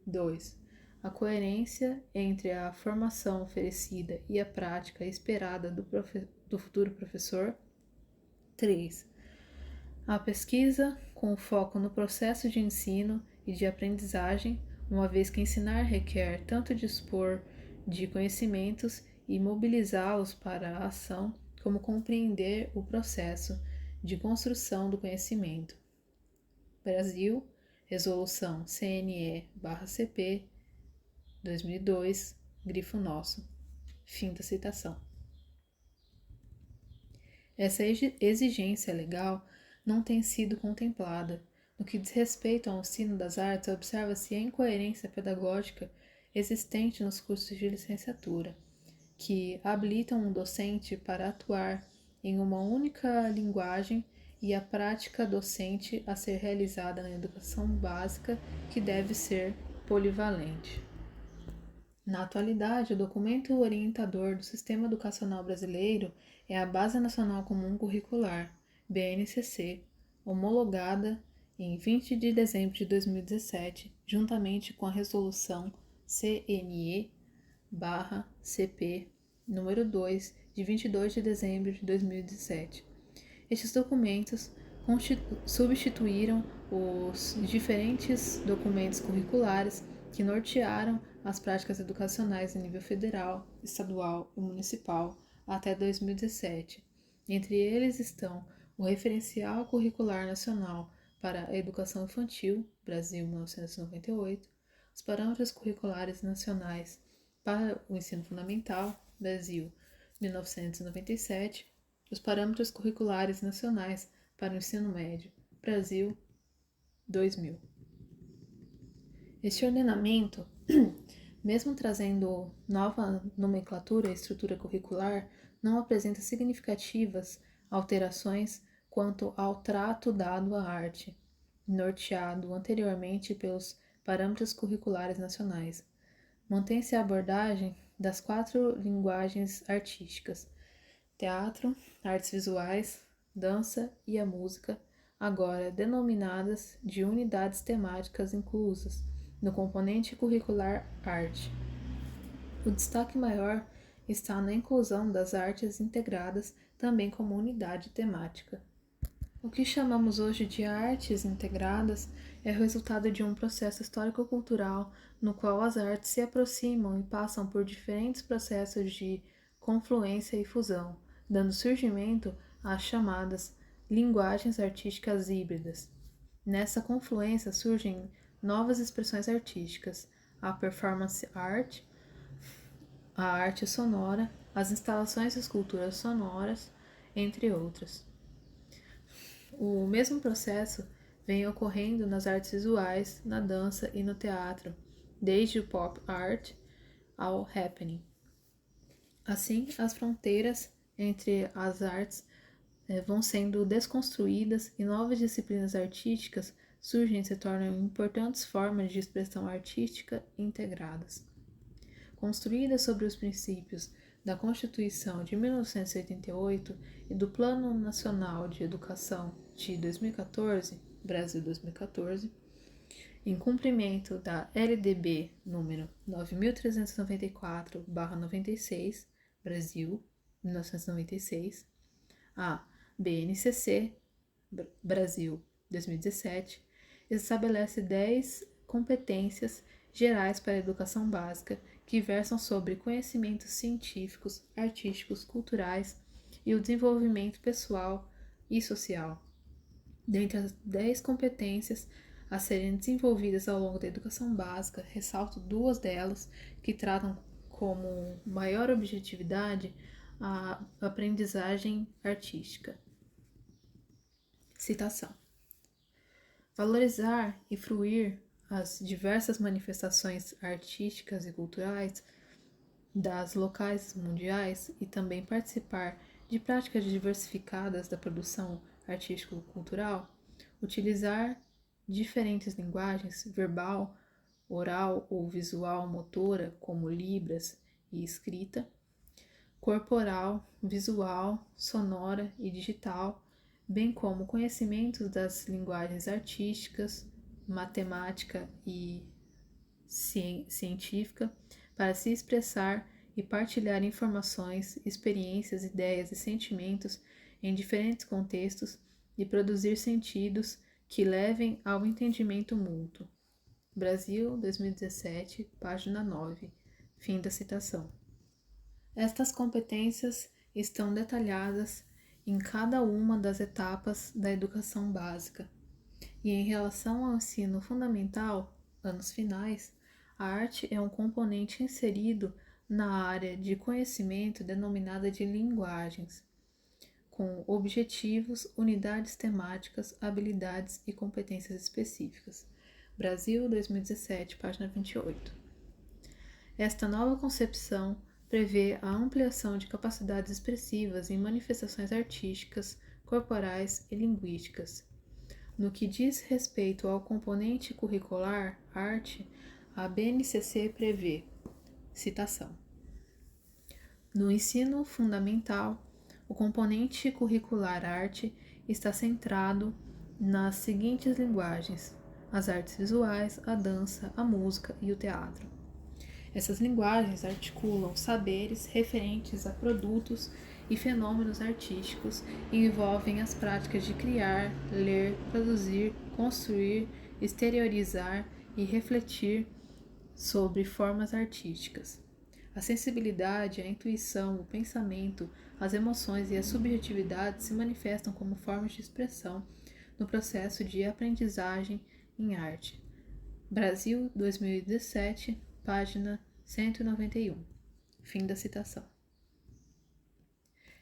2. A coerência entre a formação oferecida e a prática esperada do futuro professor. 3. A pesquisa com foco no processo de ensino e de aprendizagem, uma vez que ensinar requer tanto dispor de conhecimentos e mobilizá-los para a ação, como compreender o processo de construção do conhecimento. Brasil, Resolução CNE/CP 2002, grifo nosso. Fim da citação. Essa exigência legal não tem sido contemplada. No que diz respeito ao ensino das artes, observa-se a incoerência pedagógica existente nos cursos de licenciatura, que habilitam um docente para atuar em uma única linguagem e a prática docente a ser realizada na educação básica, que deve ser polivalente. Na atualidade, o documento orientador do Sistema Educacional Brasileiro é a Base Nacional Comum Curricular, BNCC, homologada em 20 de dezembro de 2017, juntamente com a Resolução CNE/CP número 2, de 22 de dezembro de 2017. Estes documentos substituíram os diferentes documentos curriculares que nortearam as práticas educacionais em nível federal, estadual e municipal até 2017. Entre eles estão o Referencial Curricular Nacional para a Educação Infantil, Brasil 1998, os Parâmetros Curriculares Nacionais para o Ensino Fundamental, Brasil 1997, os parâmetros curriculares nacionais para o ensino médio, Brasil, 2000. Este ordenamento, mesmo trazendo nova nomenclatura e estrutura curricular, não apresenta significativas alterações quanto ao trato dado à arte, norteado anteriormente pelos parâmetros curriculares nacionais. Mantém-se a abordagem das 4 linguagens artísticas: teatro, artes visuais, dança e a música, agora denominadas de unidades temáticas inclusas no componente curricular arte. O destaque maior está na inclusão das artes integradas também como unidade temática. O que chamamos hoje de artes integradas é o resultado de um processo histórico-cultural no qual as artes se aproximam e passam por diferentes processos de confluência e fusão, dando surgimento às chamadas linguagens artísticas híbridas. Nessa confluência surgem novas expressões artísticas, a performance art, a arte sonora, as instalações e esculturas sonoras, entre outras. O mesmo processo vem ocorrendo nas artes visuais, na dança e no teatro, desde o pop art ao happening. Assim, as fronteiras entre as artes vão sendo desconstruídas e novas disciplinas artísticas surgem e se tornam importantes formas de expressão artística integradas. Construídas sobre os princípios da Constituição de 1988 e do Plano Nacional de Educação de 2014, Brasil 2014, em cumprimento da LDB número 9394/96, Brasil 1996, a BNCC, Brasil 2017, estabelece 10 competências gerais para a educação básica que versam sobre conhecimentos científicos, artísticos, culturais e o desenvolvimento pessoal e social. Dentre as 10 competências a serem desenvolvidas ao longo da educação básica, ressalto 2 delas que tratam como maior objetividade a aprendizagem artística. Citação: valorizar e fruir as diversas manifestações artísticas e culturais das locais mundiais e também participar de práticas diversificadas da produção artístico-cultural, utilizar diferentes linguagens, verbal, oral ou visual motora, como libras e escrita, corporal, visual, sonora e digital, bem como conhecimentos das linguagens artísticas, matemática e científica, para se expressar e partilhar informações, experiências, ideias e sentimentos em diferentes contextos e produzir sentidos que levem ao entendimento mútuo. Brasil, 2017, página 9. Fim da citação. Estas competências estão detalhadas em cada uma das etapas da educação básica. E em relação ao ensino fundamental, anos finais, a arte é um componente inserido na área de conhecimento denominada de linguagens, com objetivos, unidades temáticas, habilidades e competências específicas. Brasil, 2017, página 28. Esta nova concepção prevê a ampliação de capacidades expressivas em manifestações artísticas, corporais e linguísticas. No que diz respeito ao componente curricular, arte, a BNCC prevê, citação: no ensino fundamental, o componente curricular arte está centrado nas seguintes linguagens: as artes visuais, a dança, a música e o teatro. Essas linguagens articulam saberes referentes a produtos e fenômenos artísticos e envolvem as práticas de criar, ler, produzir, construir, exteriorizar e refletir sobre formas artísticas. A sensibilidade, a intuição, o pensamento, as emoções e a subjetividade se manifestam como formas de expressão no processo de aprendizagem em arte. Brasil, 2017, página 191. Fim da citação.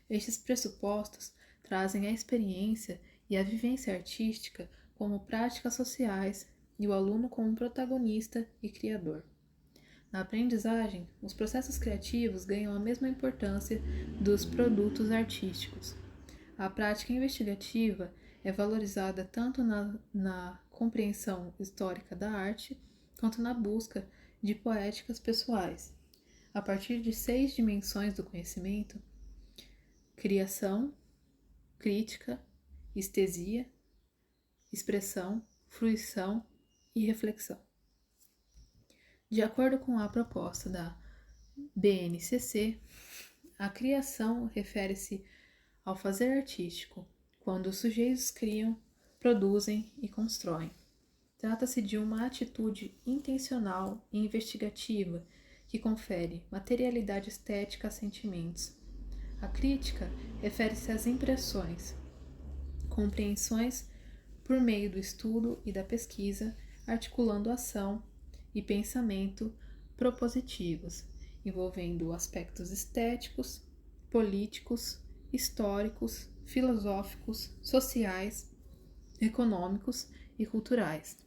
Estes pressupostos trazem a experiência e a vivência artística como práticas sociais e o aluno como protagonista e criador. Na aprendizagem, os processos criativos ganham a mesma importância dos produtos artísticos. A prática investigativa é valorizada tanto na compreensão histórica da arte, quanto na busca de poéticas pessoais. A partir de 6 dimensões do conhecimento: criação, crítica, estesia, expressão, fruição e reflexão. De acordo com a proposta da BNCC, a criação refere-se ao fazer artístico, quando os sujeitos criam, produzem e constroem. Trata-se de uma atitude intencional e investigativa que confere materialidade estética a sentimentos. A crítica refere-se às impressões, compreensões por meio do estudo e da pesquisa, articulando ação e pensamento propositivos, envolvendo aspectos estéticos, políticos, históricos, filosóficos, sociais, econômicos e culturais.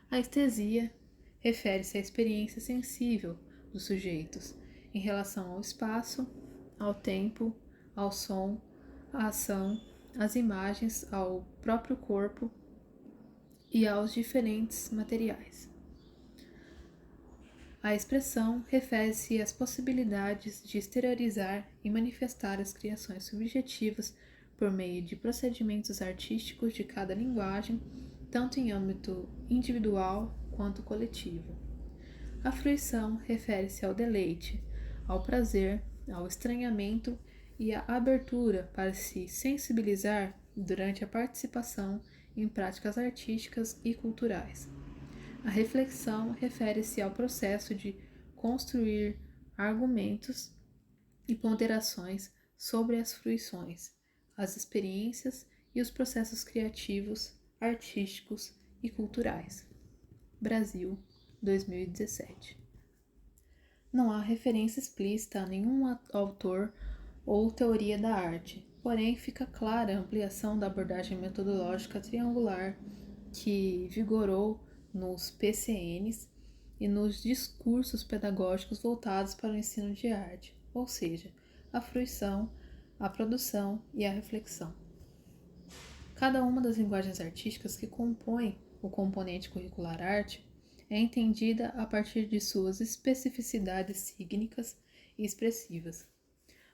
A estesia refere-se à experiência sensível dos sujeitos em relação ao espaço, ao tempo, ao som, à ação, às imagens, ao próprio corpo e aos diferentes materiais. A expressão refere-se às possibilidades de exteriorizar e manifestar as criações subjetivas por meio de procedimentos artísticos de cada linguagem, tanto em âmbito individual quanto coletivo. A fruição refere-se ao deleite, ao prazer, ao estranhamento e à abertura para se sensibilizar durante a participação em práticas artísticas e culturais. A reflexão refere-se ao processo de construir argumentos e ponderações sobre as fruições, as experiências e os processos criativos, artísticos e culturais. Brasil, 2017. Não há referência explícita a nenhum autor ou teoria da arte, porém fica clara a ampliação da abordagem metodológica triangular que vigorou nos PCNs e nos discursos pedagógicos voltados para o ensino de arte, ou seja, a fruição, a produção e a reflexão. Cada uma das linguagens artísticas que compõem o componente curricular arte é entendida a partir de suas especificidades cígnicas e expressivas.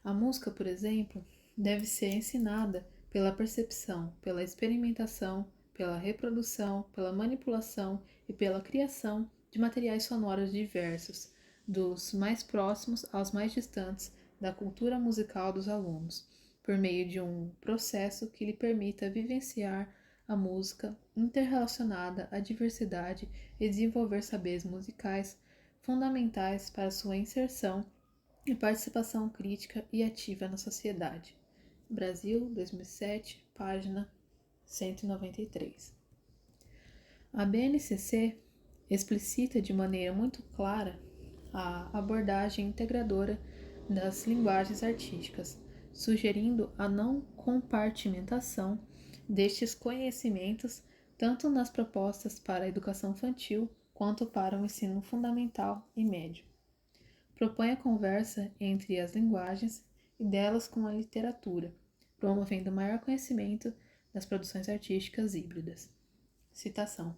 A música, por exemplo, deve ser ensinada pela percepção, pela experimentação, pela reprodução, pela manipulação e pela criação de materiais sonoros diversos, dos mais próximos aos mais distantes da cultura musical dos alunos, por meio de um processo que lhe permita vivenciar a música interrelacionada à diversidade e desenvolver saberes musicais fundamentais para sua inserção e participação crítica e ativa na sociedade. Brasil, 2007, página 193. A BNCC explicita de maneira muito clara a abordagem integradora das linguagens artísticas, sugerindo a não compartimentação destes conhecimentos tanto nas propostas para a educação infantil quanto para o ensino fundamental e médio. Propõe a conversa entre as linguagens e delas com a literatura, promovendo maior conhecimento das produções artísticas híbridas. Citação.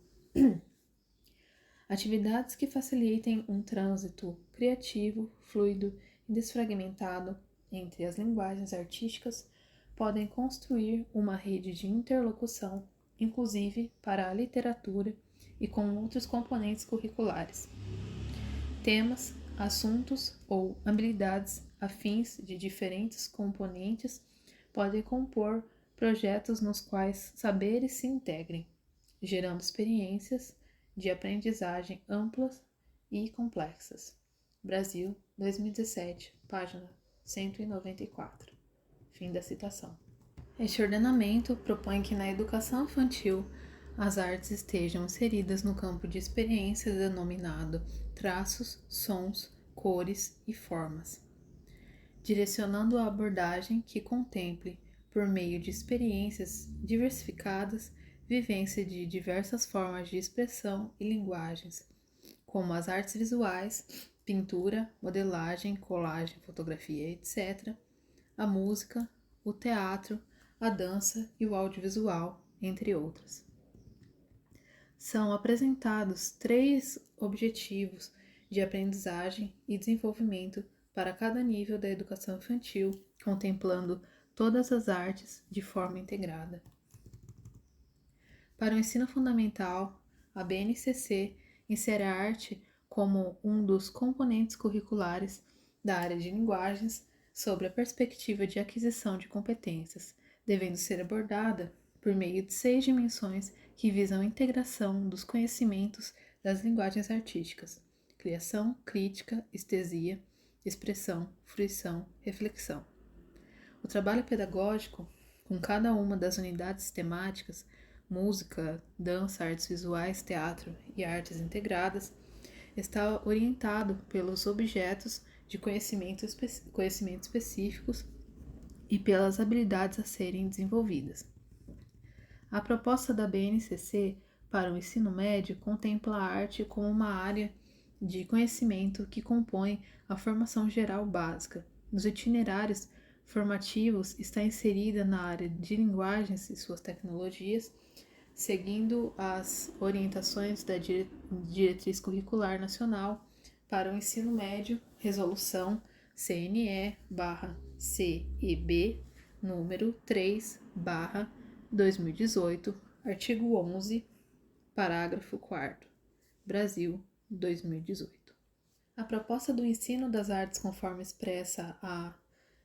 Atividades que facilitem um trânsito criativo, fluido e desfragmentado entre as linguagens artísticas podem construir uma rede de interlocução, inclusive para a literatura e com outros componentes curriculares. Temas, assuntos ou habilidades afins de diferentes componentes podem compor projetos nos quais saberes se integrem, gerando experiências de aprendizagem amplas e complexas. Brasil, 2017, página 194. Fim da citação. Este ordenamento propõe que na educação infantil as artes estejam inseridas no campo de experiências denominado traços, sons, cores e formas. direcionando a abordagem que contemple, por meio de experiências diversificadas, vivência de diversas formas de expressão e linguagens, como as artes visuais, pintura, modelagem, colagem, fotografia, etc., a música, o teatro, a dança e o audiovisual, entre outras. São apresentados 3 objetivos de aprendizagem e desenvolvimento para cada nível da educação infantil, contemplando todas as artes de forma integrada. Para o ensino fundamental, a BNCC insere a arte como um dos componentes curriculares da área de linguagens sob a perspectiva de aquisição de competências, devendo ser abordada por meio de 6 dimensões que visam a integração dos conhecimentos das linguagens artísticas: criação, crítica, estesia, expressão, fruição, reflexão. O trabalho pedagógico, com cada uma das unidades temáticas, música, dança, artes visuais, teatro e artes integradas, está orientado pelos objetos de conhecimento específicos e pelas habilidades a serem desenvolvidas. A proposta da BNCC para o ensino médio contempla a arte como uma área de conhecimento que compõe a formação geral básica. Nos itinerários formativos está inserida na área de linguagens e suas tecnologias, seguindo as orientações da Diretriz Curricular Nacional para o Ensino Médio, Resolução CNE/CEB, número 3/2018, artigo 11, parágrafo 4º, Brasil, 2018. A proposta do ensino das artes conforme expressa a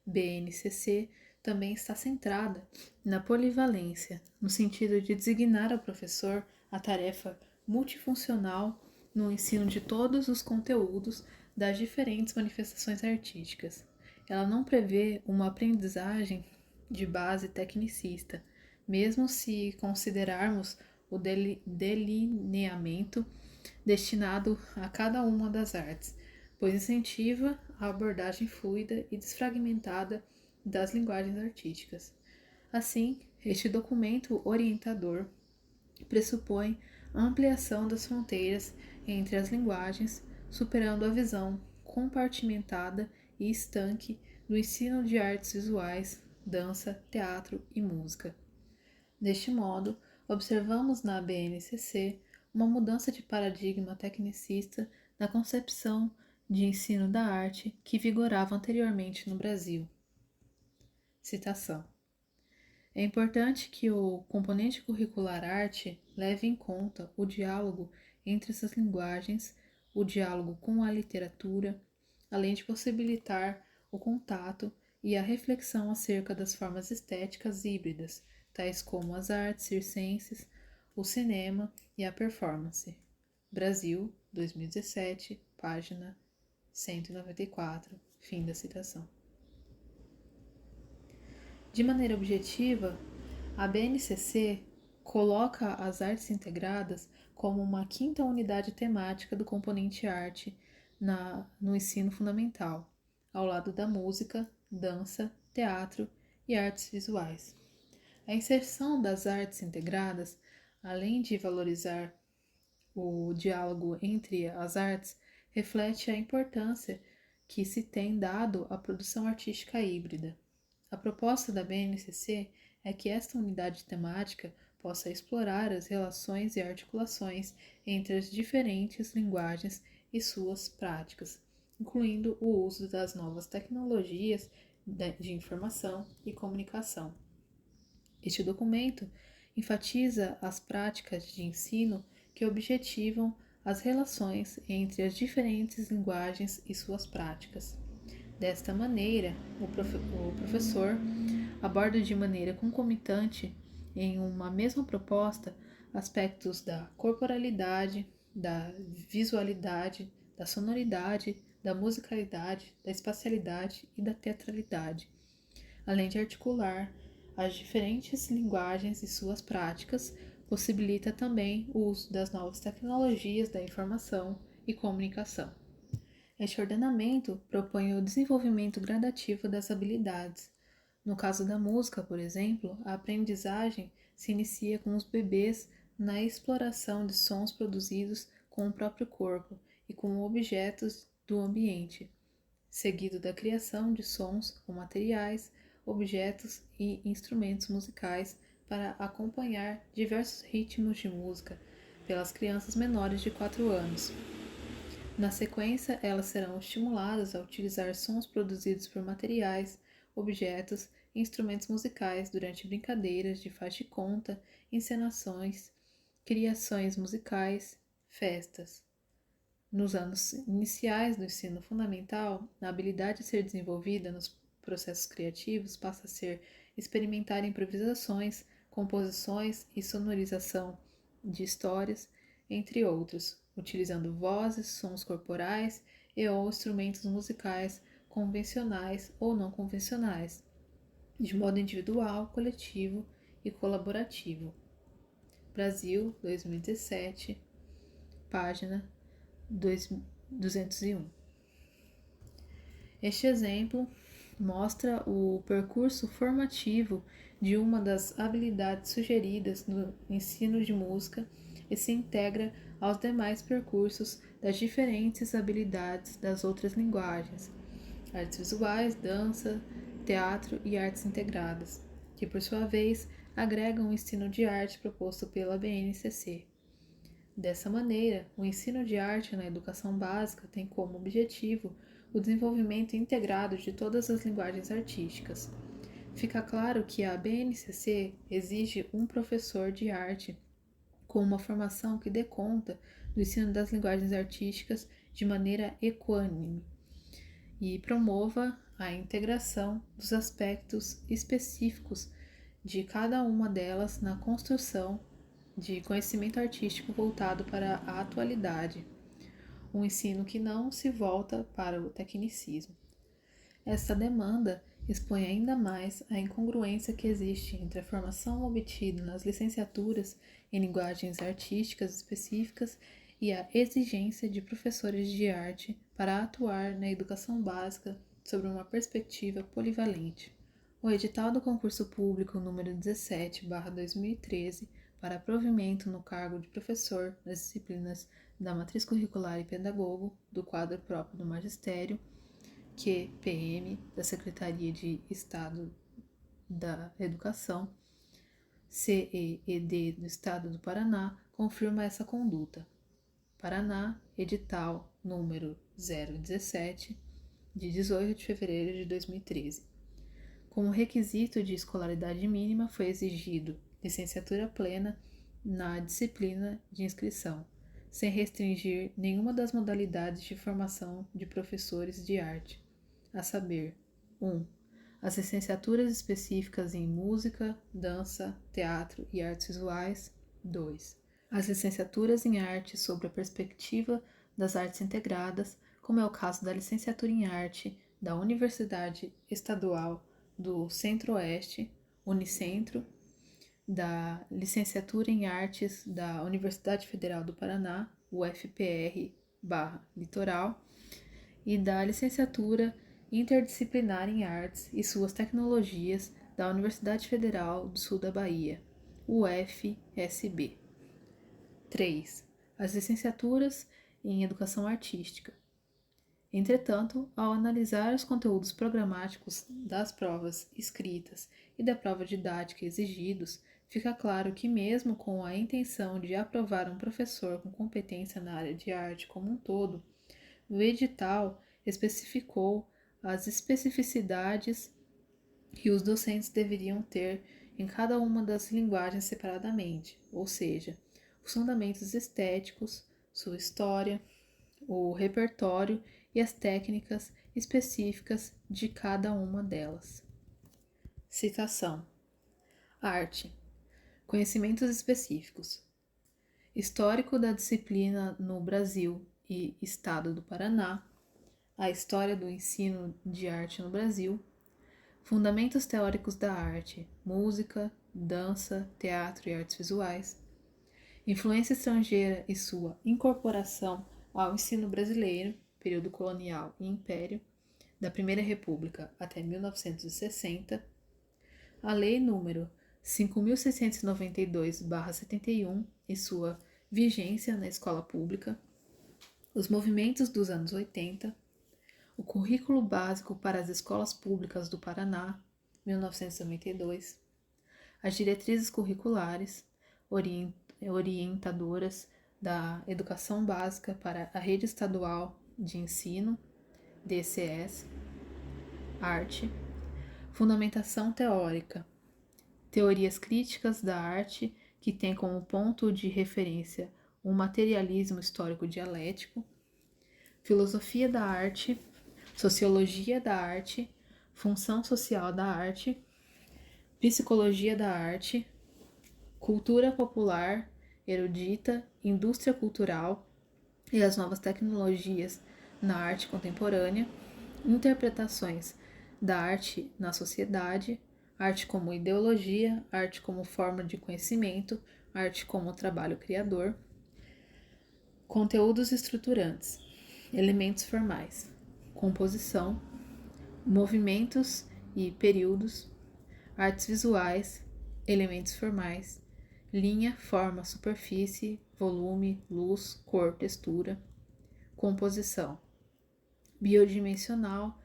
BNCC também está centrada na polivalência, no sentido de designar ao professor a tarefa multifuncional no ensino de todos os conteúdos das diferentes manifestações artísticas. Ela não prevê uma aprendizagem de base tecnicista, mesmo se considerarmos o delineamento destinado a cada uma das artes, pois incentiva a abordagem fluida e desfragmentada das linguagens artísticas. Assim, este documento orientador pressupõe a ampliação das fronteiras entre as linguagens, superando a visão compartimentada e estanque do ensino de artes visuais, dança, teatro e música. Deste modo, observamos na BNCC uma mudança de paradigma tecnicista na concepção de ensino da arte que vigorava anteriormente no Brasil. Citação. É importante que o componente curricular arte leve em conta o diálogo entre essas linguagens, o diálogo com a literatura, além de possibilitar o contato e a reflexão acerca das formas estéticas híbridas, tais como as artes circenses, o cinema e a performance. Brasil, 2017, página 194, fim da citação. De maneira objetiva, a BNCC coloca as artes integradas como uma 5ª unidade temática do componente arte no ensino fundamental, ao lado da música, dança, teatro e artes visuais. A inserção das artes integradas, além de valorizar o diálogo entre as artes, reflete a importância que se tem dado à produção artística híbrida. A proposta da BNCC é que esta unidade temática possa explorar as relações e articulações entre as diferentes linguagens e suas práticas, incluindo o uso das novas tecnologias de informação e comunicação. Este documento enfatiza as práticas de ensino que objetivam as relações entre as diferentes linguagens e suas práticas. Desta maneira, o professor aborda de maneira concomitante, em uma mesma proposta, aspectos da corporalidade, da visualidade, da sonoridade, da musicalidade, da espacialidade e da teatralidade, além de articular as diferentes linguagens e suas práticas, possibilita também o uso das novas tecnologias da informação e comunicação. Este ordenamento propõe o desenvolvimento gradativo das habilidades. No caso da música, por exemplo, a aprendizagem se inicia com os bebês na exploração de sons produzidos com o próprio corpo e com objetos do ambiente, seguido da criação de sons com materiais, objetos e instrumentos musicais para acompanhar diversos ritmos de música pelas crianças menores de 4 anos. Na sequência, elas serão estimuladas a utilizar sons produzidos por materiais, objetos e instrumentos musicais durante brincadeiras de faz de conta, encenações, criações musicais, festas. Nos anos iniciais do ensino fundamental, a habilidade a ser desenvolvida nos processos criativos passa a ser experimentar improvisações, composições e sonorização de histórias, entre outros, utilizando vozes, sons corporais e ou instrumentos musicais convencionais ou não convencionais, de modo individual, coletivo e colaborativo. Brasil, 2017, página 201. Este exemplo mostra o percurso formativo de uma das habilidades sugeridas no ensino de música e se integra aos demais percursos das diferentes habilidades das outras linguagens, artes visuais, dança, teatro e artes integradas, que por sua vez agregam o ensino de arte proposto pela BNCC. Dessa maneira, o ensino de arte na educação básica tem como objetivo o desenvolvimento integrado de todas as linguagens artísticas. Fica claro que a BNCC exige um professor de arte com uma formação que dê conta do ensino das linguagens artísticas de maneira equânime e promova a integração dos aspectos específicos de cada uma delas na construção de conhecimento artístico voltado para a atualidade, um ensino que não se volta para o tecnicismo. Esta demanda expõe ainda mais a incongruência que existe entre a formação obtida nas licenciaturas em linguagens artísticas específicas e a exigência de professores de arte para atuar na educação básica sob uma perspectiva polivalente. O edital do concurso público número 17/2013 para provimento no cargo de professor nas disciplinas da matriz curricular e pedagogo do quadro próprio do magistério, QPM, da Secretaria de Estado da Educação, CEED do Estado do Paraná, confirma essa conduta. Paraná, edital número 017, de 18 de fevereiro de 2013. Como requisito de escolaridade mínima foi exigido licenciatura plena na disciplina de inscrição, sem restringir nenhuma das modalidades de formação de professores de arte, a saber, 1. As licenciaturas específicas em música, dança, teatro e artes visuais. 2. As licenciaturas em arte sob a perspectiva das artes integradas, como é o caso da licenciatura em arte da Universidade Estadual do Centro-Oeste, Unicentro, da licenciatura em artes da Universidade Federal do Paraná, UFPR/Litoral, e da licenciatura interdisciplinar em artes e suas tecnologias da Universidade Federal do Sul da Bahia, UFSB. 3. As licenciaturas em educação artística. Entretanto, ao analisar os conteúdos programáticos das provas escritas e da prova didática exigidos, fica claro que, mesmo com a intenção de aprovar um professor com competência na área de arte como um todo, o edital especificou as especificidades que os docentes deveriam ter em cada uma das linguagens separadamente, ou seja, os fundamentos estéticos, sua história, o repertório e as técnicas específicas de cada uma delas. Citação: Arte. Conhecimentos específicos. Histórico da disciplina no Brasil e Estado do Paraná. A história do ensino de arte no Brasil. Fundamentos teóricos da arte, música, dança, teatro e artes visuais. Influência estrangeira e sua incorporação ao ensino brasileiro. período colonial e império, da Primeira República até 1960, a Lei nº 5.692/71 e sua vigência na escola pública, os movimentos dos anos 80, o Currículo Básico para as Escolas Públicas do Paraná, 1992, as diretrizes curriculares orientadoras da Educação Básica para a Rede Estadual de Ensino, DCS, Arte, Fundamentação Teórica, Teorias Críticas da Arte que tem como ponto de referência o materialismo histórico dialético, Filosofia da Arte, Sociologia da Arte, Função Social da Arte, Psicologia da Arte, Cultura Popular, Erudita, Indústria Cultural e as novas tecnologias na arte contemporânea, Interpretações da arte na sociedade, arte como ideologia, arte como forma de conhecimento, arte como trabalho criador, conteúdos estruturantes, elementos formais, composição, movimentos e períodos, artes visuais, elementos formais, linha, forma, superfície, volume, luz, cor, textura, composição, biodimensional,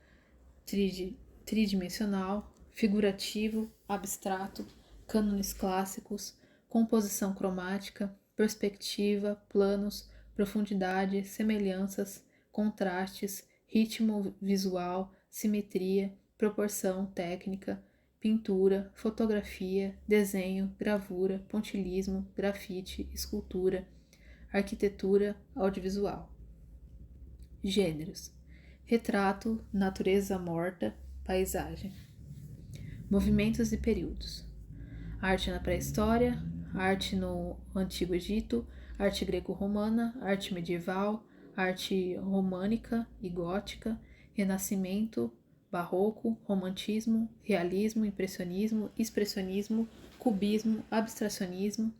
tridimensional, figurativo, abstrato, cânones clássicos, composição cromática, perspectiva, planos, profundidade, semelhanças, contrastes, ritmo visual, simetria, proporção técnica, pintura, fotografia, desenho, gravura, pontilhismo, grafite, escultura, arquitetura, audiovisual. Gêneros: retrato, natureza morta, paisagem. Movimentos e períodos: arte na pré-história, arte no Antigo Egito, arte greco-romana, arte medieval, arte românica e gótica, renascimento, barroco, romantismo, realismo, impressionismo, expressionismo, cubismo, abstracionismo,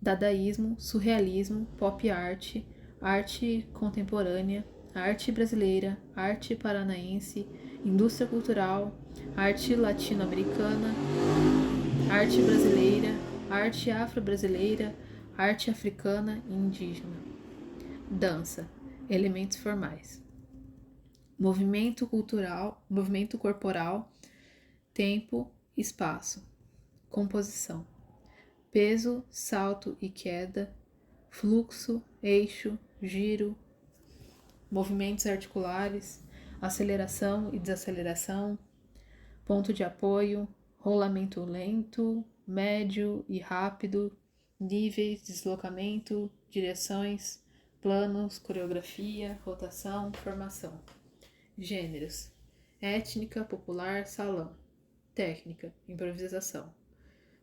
dadaísmo, surrealismo, pop art, arte contemporânea, arte brasileira, arte paranaense, indústria cultural, arte latino-americana, arte brasileira, arte afro-brasileira, arte africana e indígena. Dança, elementos formais. Movimento cultural, movimento corporal, tempo, espaço. Composição: peso, salto e queda, fluxo, eixo, giro, movimentos articulares, aceleração e desaceleração, ponto de apoio, rolamento lento, médio e rápido, níveis, deslocamento, direções, planos, coreografia, rotação, formação. Gêneros: étnica, popular, salão. Técnica: improvisação.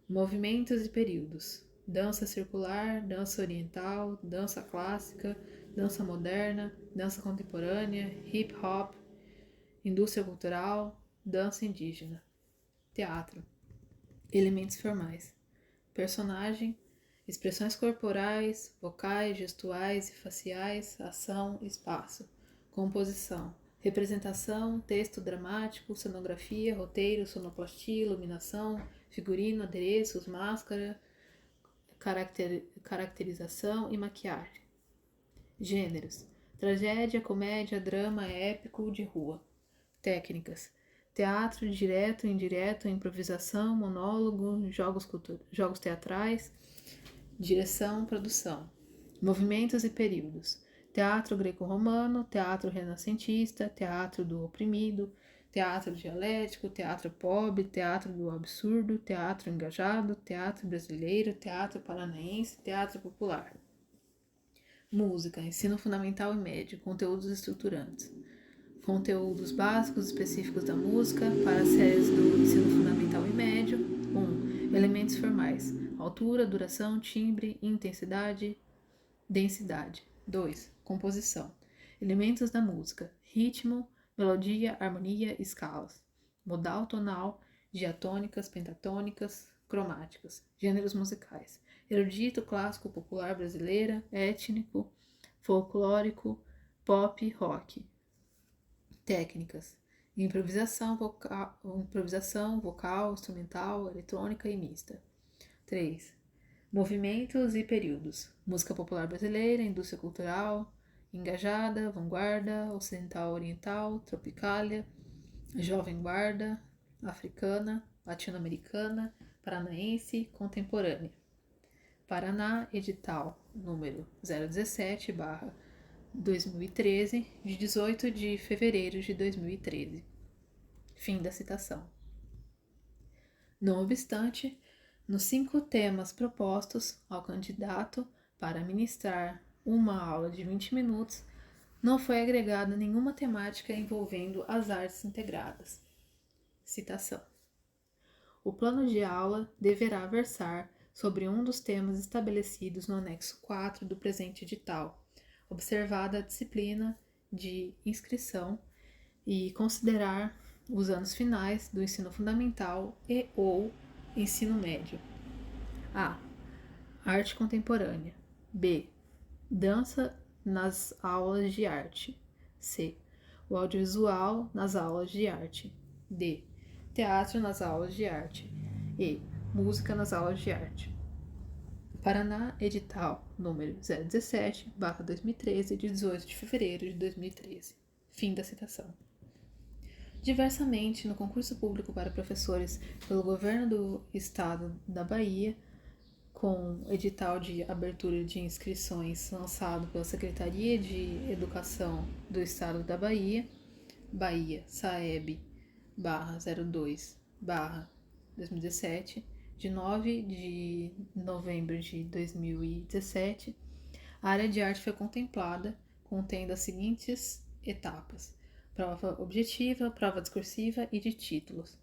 Movimentos e períodos: dança circular, dança oriental, dança clássica, dança moderna, dança contemporânea, hip hop, indústria cultural, dança indígena. Teatro: elementos formais: personagem, expressões corporais, vocais, gestuais e faciais, ação, espaço. Composição: representação, texto dramático, cenografia, roteiro, sonoplastia, iluminação, figurino, adereços, máscara, caracterização e maquiagem. Gêneros: tragédia, comédia, drama, épico, de rua. Técnicas: teatro, direto, indireto, improvisação, monólogo, jogos teatrais, direção, produção. Movimentos e períodos: teatro greco-romano, teatro renascentista, teatro do oprimido, teatro dialético, teatro pobre, teatro do absurdo, teatro engajado, teatro brasileiro, teatro paranaense, teatro popular. Música, ensino fundamental e médio, conteúdos estruturantes. Conteúdos básicos específicos da música para as séries do ensino fundamental e médio. 1. Elementos formais: altura, duração, timbre, intensidade, densidade. 2. Composição: elementos da música: ritmo, melodia, harmonia, escalas. Modal, tonal, diatônicas, pentatônicas, cromáticas. Gêneros musicais: erudito, clássico, popular, brasileira, étnico, folclórico, pop, rock. Técnicas: improvisação vocal, instrumental, eletrônica e mista. 3. Movimentos e períodos: música popular brasileira, indústria cultural, engajada, vanguarda, ocidental oriental, tropicália, jovem guarda, africana, latino-americana, paranaense, contemporânea. Paraná, edital número 017/2013, de 18 de fevereiro de 2013. Fim da citação. Não obstante, nos 5 temas propostos ao candidato para ministrar uma aula de 20 minutos, não foi agregada nenhuma temática envolvendo as artes integradas. Citação. O plano de aula deverá versar sobre um dos temas estabelecidos no anexo 4 do presente edital, observada a disciplina de inscrição e considerar os anos finais do ensino fundamental e ou ensino médio. A. Arte contemporânea. B. Dança nas aulas de arte. C. O audiovisual nas aulas de arte. D. Teatro nas aulas de arte. E. Música nas aulas de arte. Paraná, edital número 017/2013, de 18 de fevereiro de 2013. Fim da citação. Diversamente, no concurso público para professores pelo Governo do Estado da Bahia, com edital de abertura de inscrições lançado pela Secretaria de Educação do Estado da Bahia, Bahia, SAEB/02/2017, de 9 de novembro de 2017, a área de arte foi contemplada, contendo as seguintes etapas: prova objetiva, prova discursiva e de títulos.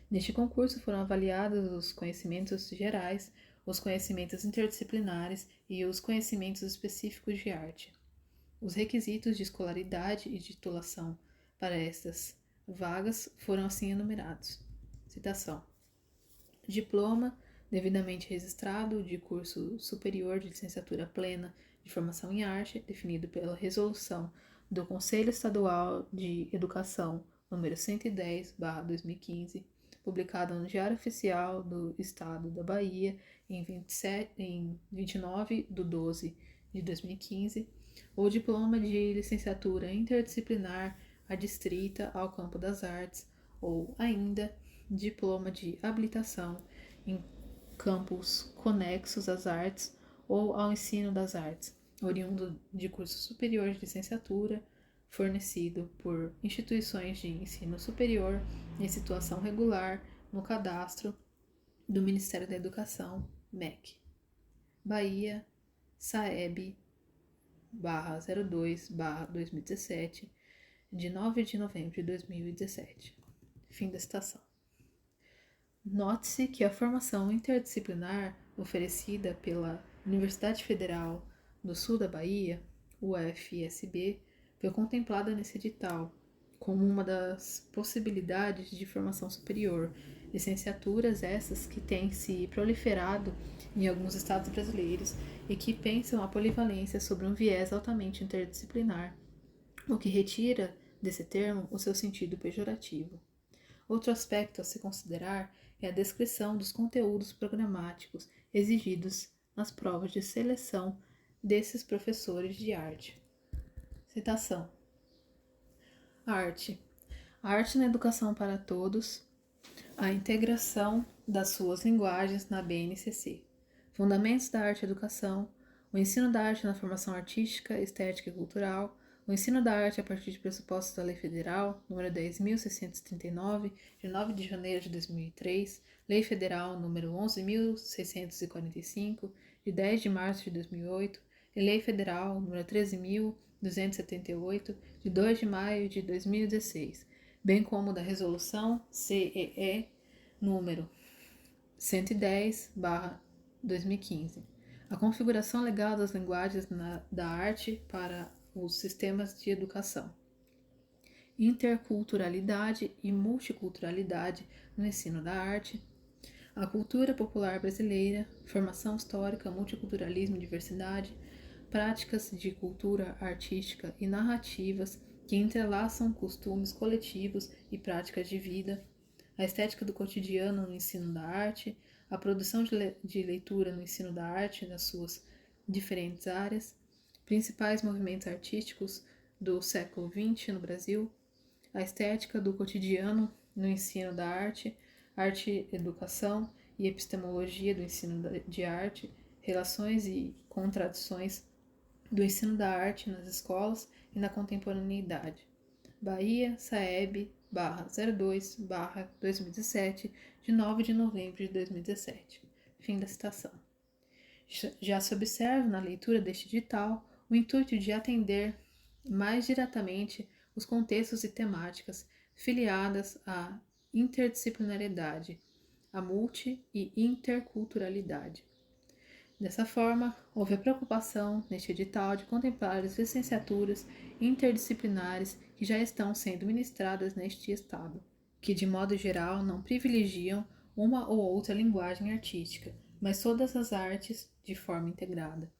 Neste concurso foram avaliados os conhecimentos gerais, os conhecimentos interdisciplinares e os conhecimentos específicos de arte. Os requisitos de escolaridade e titulação para estas vagas foram assim enumerados. Citação. Diploma devidamente registrado de curso superior de licenciatura plena de formação em arte, definido pela resolução do Conselho Estadual de Educação número 110/2015, publicada no Diário Oficial do Estado da Bahia em 29/12/2015, ou diploma de licenciatura interdisciplinar adstrita ao campo das artes, ou ainda diploma de habilitação em campos conexos às artes ou ao ensino das artes, oriundo de curso superior de licenciatura, fornecido por instituições de ensino superior em situação regular no cadastro do Ministério da Educação, MEC. Bahia, SAEB/02/2017, de 9 de novembro de 2017. Fim da citação. Note-se que a formação interdisciplinar oferecida pela Universidade Federal do Sul da Bahia, UFSB, foi contemplada nesse edital como uma das possibilidades de formação superior, licenciaturas essas que têm se proliferado em alguns estados brasileiros e que pensam a polivalência sobre um viés altamente interdisciplinar, o que retira desse termo o seu sentido pejorativo. Outro aspecto a se considerar é a descrição dos conteúdos programáticos exigidos nas provas de seleção desses professores de arte. Citação. Arte. A arte na educação para todos, a integração das suas linguagens na BNCC. Fundamentos da arte e educação, o ensino da arte na formação artística, estética e cultural, o ensino da arte a partir de pressupostos da Lei Federal, número 10.639, de 9 de janeiro de 2003, Lei Federal número 11.645, de 10 de março de 2008, e Lei Federal número 13.278, de 2 de maio de 2016, bem como da Resolução CEE número 110/2015. A configuração legal das linguagens da arte para os sistemas de educação. Interculturalidade e multiculturalidade no ensino da arte. A cultura popular brasileira, formação histórica, multiculturalismo e diversidade. práticas de cultura artística e narrativas que entrelaçam costumes coletivos e práticas de vida, a estética do cotidiano no ensino da arte, a produção de leitura no ensino da arte nas suas diferentes áreas, principais movimentos artísticos do século XX no Brasil, a estética do cotidiano no ensino da arte, arte, educação e epistemologia do ensino de arte, relações e contradições do ensino da arte nas escolas e na contemporaneidade. Bahia, Saeb, 02, 2017, de 9 de novembro de 2017. Fim da citação. Já se observa na leitura deste edital o intuito de atender mais diretamente os contextos e temáticas filiadas à interdisciplinariedade, à multi- e interculturalidade. Dessa forma, houve a preocupação neste edital de contemplar as licenciaturas interdisciplinares que já estão sendo ministradas neste estado, que de modo geral não privilegiam uma ou outra linguagem artística, mas todas as artes de forma integrada.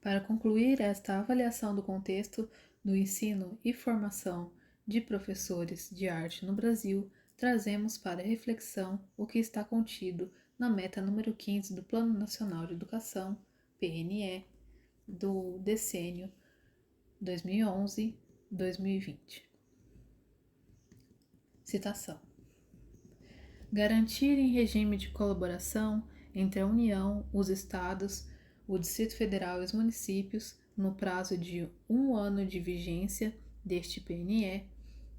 Para concluir esta avaliação do contexto do ensino e formação de professores de arte no Brasil, trazemos para reflexão o que está contido na meta número 15 do Plano Nacional de Educação, PNE, do decênio 2011-2020. Citação: garantir em regime de colaboração entre a União, os Estados, o Distrito Federal e os municípios, no prazo de 1 ano de vigência deste PNE,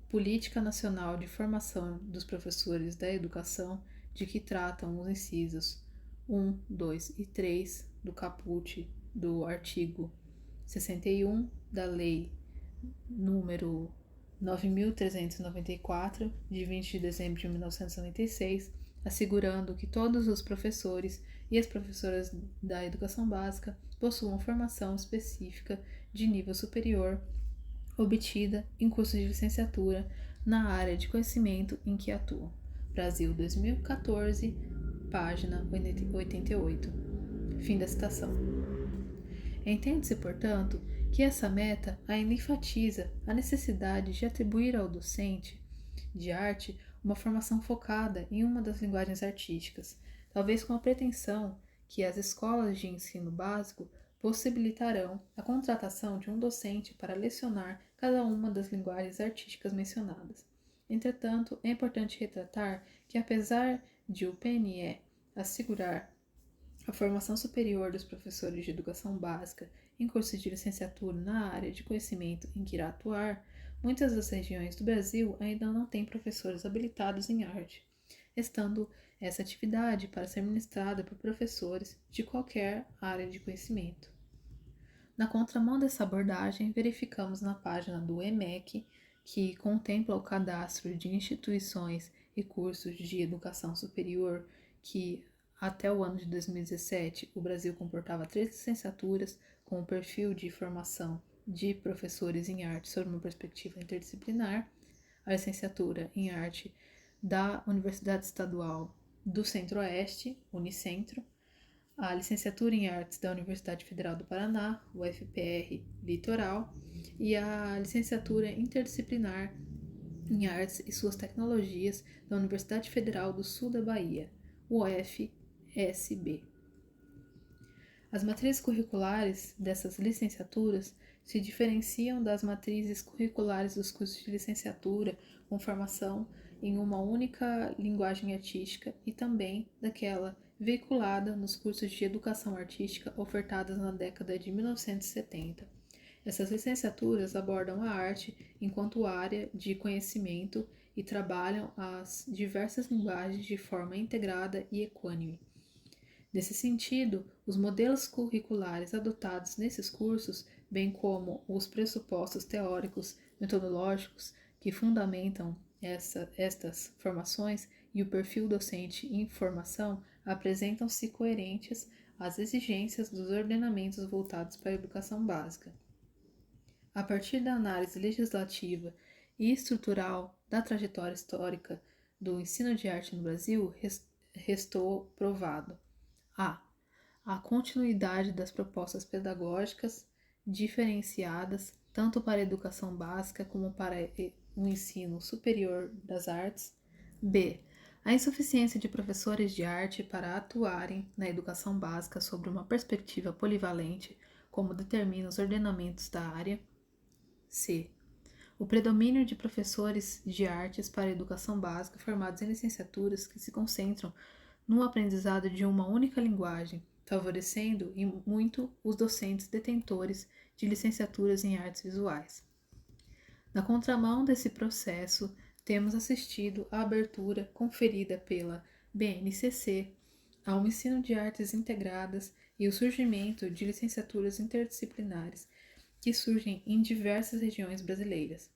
Política Nacional de Formação dos Professores da Educação, de que tratam os incisos 1, 2 e 3 do caput do artigo 61 da Lei número 9.394, de 20 de dezembro de 1996, assegurando que todos os professores e as professoras da educação básica possuam formação específica de nível superior obtida em curso de licenciatura na área de conhecimento em que atuam. Brasil 2014, página 88. Fim da citação. Entende-se, portanto, que essa meta ainda enfatiza a necessidade de atribuir ao docente de arte uma formação focada em uma das linguagens artísticas, talvez com a pretensão que as escolas de ensino básico possibilitarão a contratação de um docente para lecionar cada uma das linguagens artísticas mencionadas. Entretanto, é importante retratar que, apesar de o PNE assegurar a formação superior dos professores de educação básica em curso de licenciatura na área de conhecimento em que irá atuar, muitas das regiões do Brasil ainda não têm professores habilitados em arte, estando essa atividade para ser ministrada por professores de qualquer área de conhecimento. Na contramão dessa abordagem, verificamos na página do EMEC, que contempla o cadastro de instituições e cursos de educação superior, que até o ano de 2017 o Brasil comportava 3 licenciaturas com o perfil de formação de professores em arte sob uma perspectiva interdisciplinar, a licenciatura em arte da Universidade Estadual do Centro-Oeste, Unicentro, a licenciatura em artes da Universidade Federal do Paraná, UFPR Litoral, e a licenciatura interdisciplinar em artes e suas tecnologias da Universidade Federal do Sul da Bahia, UFSB. As matrizes curriculares dessas licenciaturas se diferenciam das matrizes curriculares dos cursos de licenciatura com formação em uma única linguagem artística e também daquela veiculada nos cursos de educação artística ofertados na década de 1970. Essas licenciaturas abordam a arte enquanto área de conhecimento e trabalham as diversas linguagens de forma integrada e equânime. Nesse sentido, os modelos curriculares adotados nesses cursos, bem como os pressupostos teóricos metodológicos que fundamentam estas formações e o perfil docente em formação, apresentam-se coerentes às exigências dos ordenamentos voltados para a educação básica. A partir da análise legislativa e estrutural da trajetória histórica do ensino de arte no Brasil, restou provado: a continuidade das propostas pedagógicas diferenciadas, tanto para a educação básica como para o ensino superior das artes. B. A insuficiência de professores de arte para atuarem na educação básica sobre uma perspectiva polivalente, como determinam os ordenamentos da área. C. O predomínio de professores de artes para a educação básica formados em licenciaturas que se concentram no aprendizado de uma única linguagem, favorecendo e muito os docentes detentores de licenciaturas em artes visuais. Na contramão desse processo, temos assistido à abertura conferida pela BNCC ao ensino de artes integradas e o surgimento de licenciaturas interdisciplinares que surgem em diversas regiões brasileiras.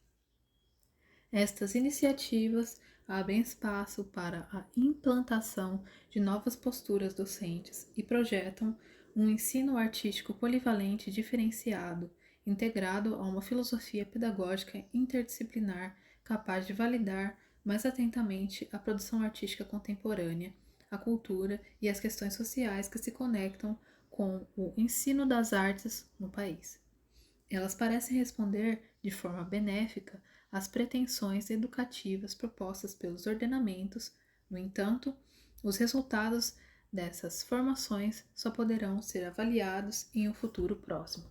Estas iniciativas abrem espaço para a implantação de novas posturas docentes e projetam um ensino artístico polivalente e diferenciado, integrado a uma filosofia pedagógica interdisciplinar capaz de validar mais atentamente a produção artística contemporânea, a cultura e as questões sociais que se conectam com o ensino das artes no país. Elas parecem responder de forma benéfica às pretensões educativas propostas pelos ordenamentos. No entanto, os resultados dessas formações só poderão ser avaliados em um futuro próximo.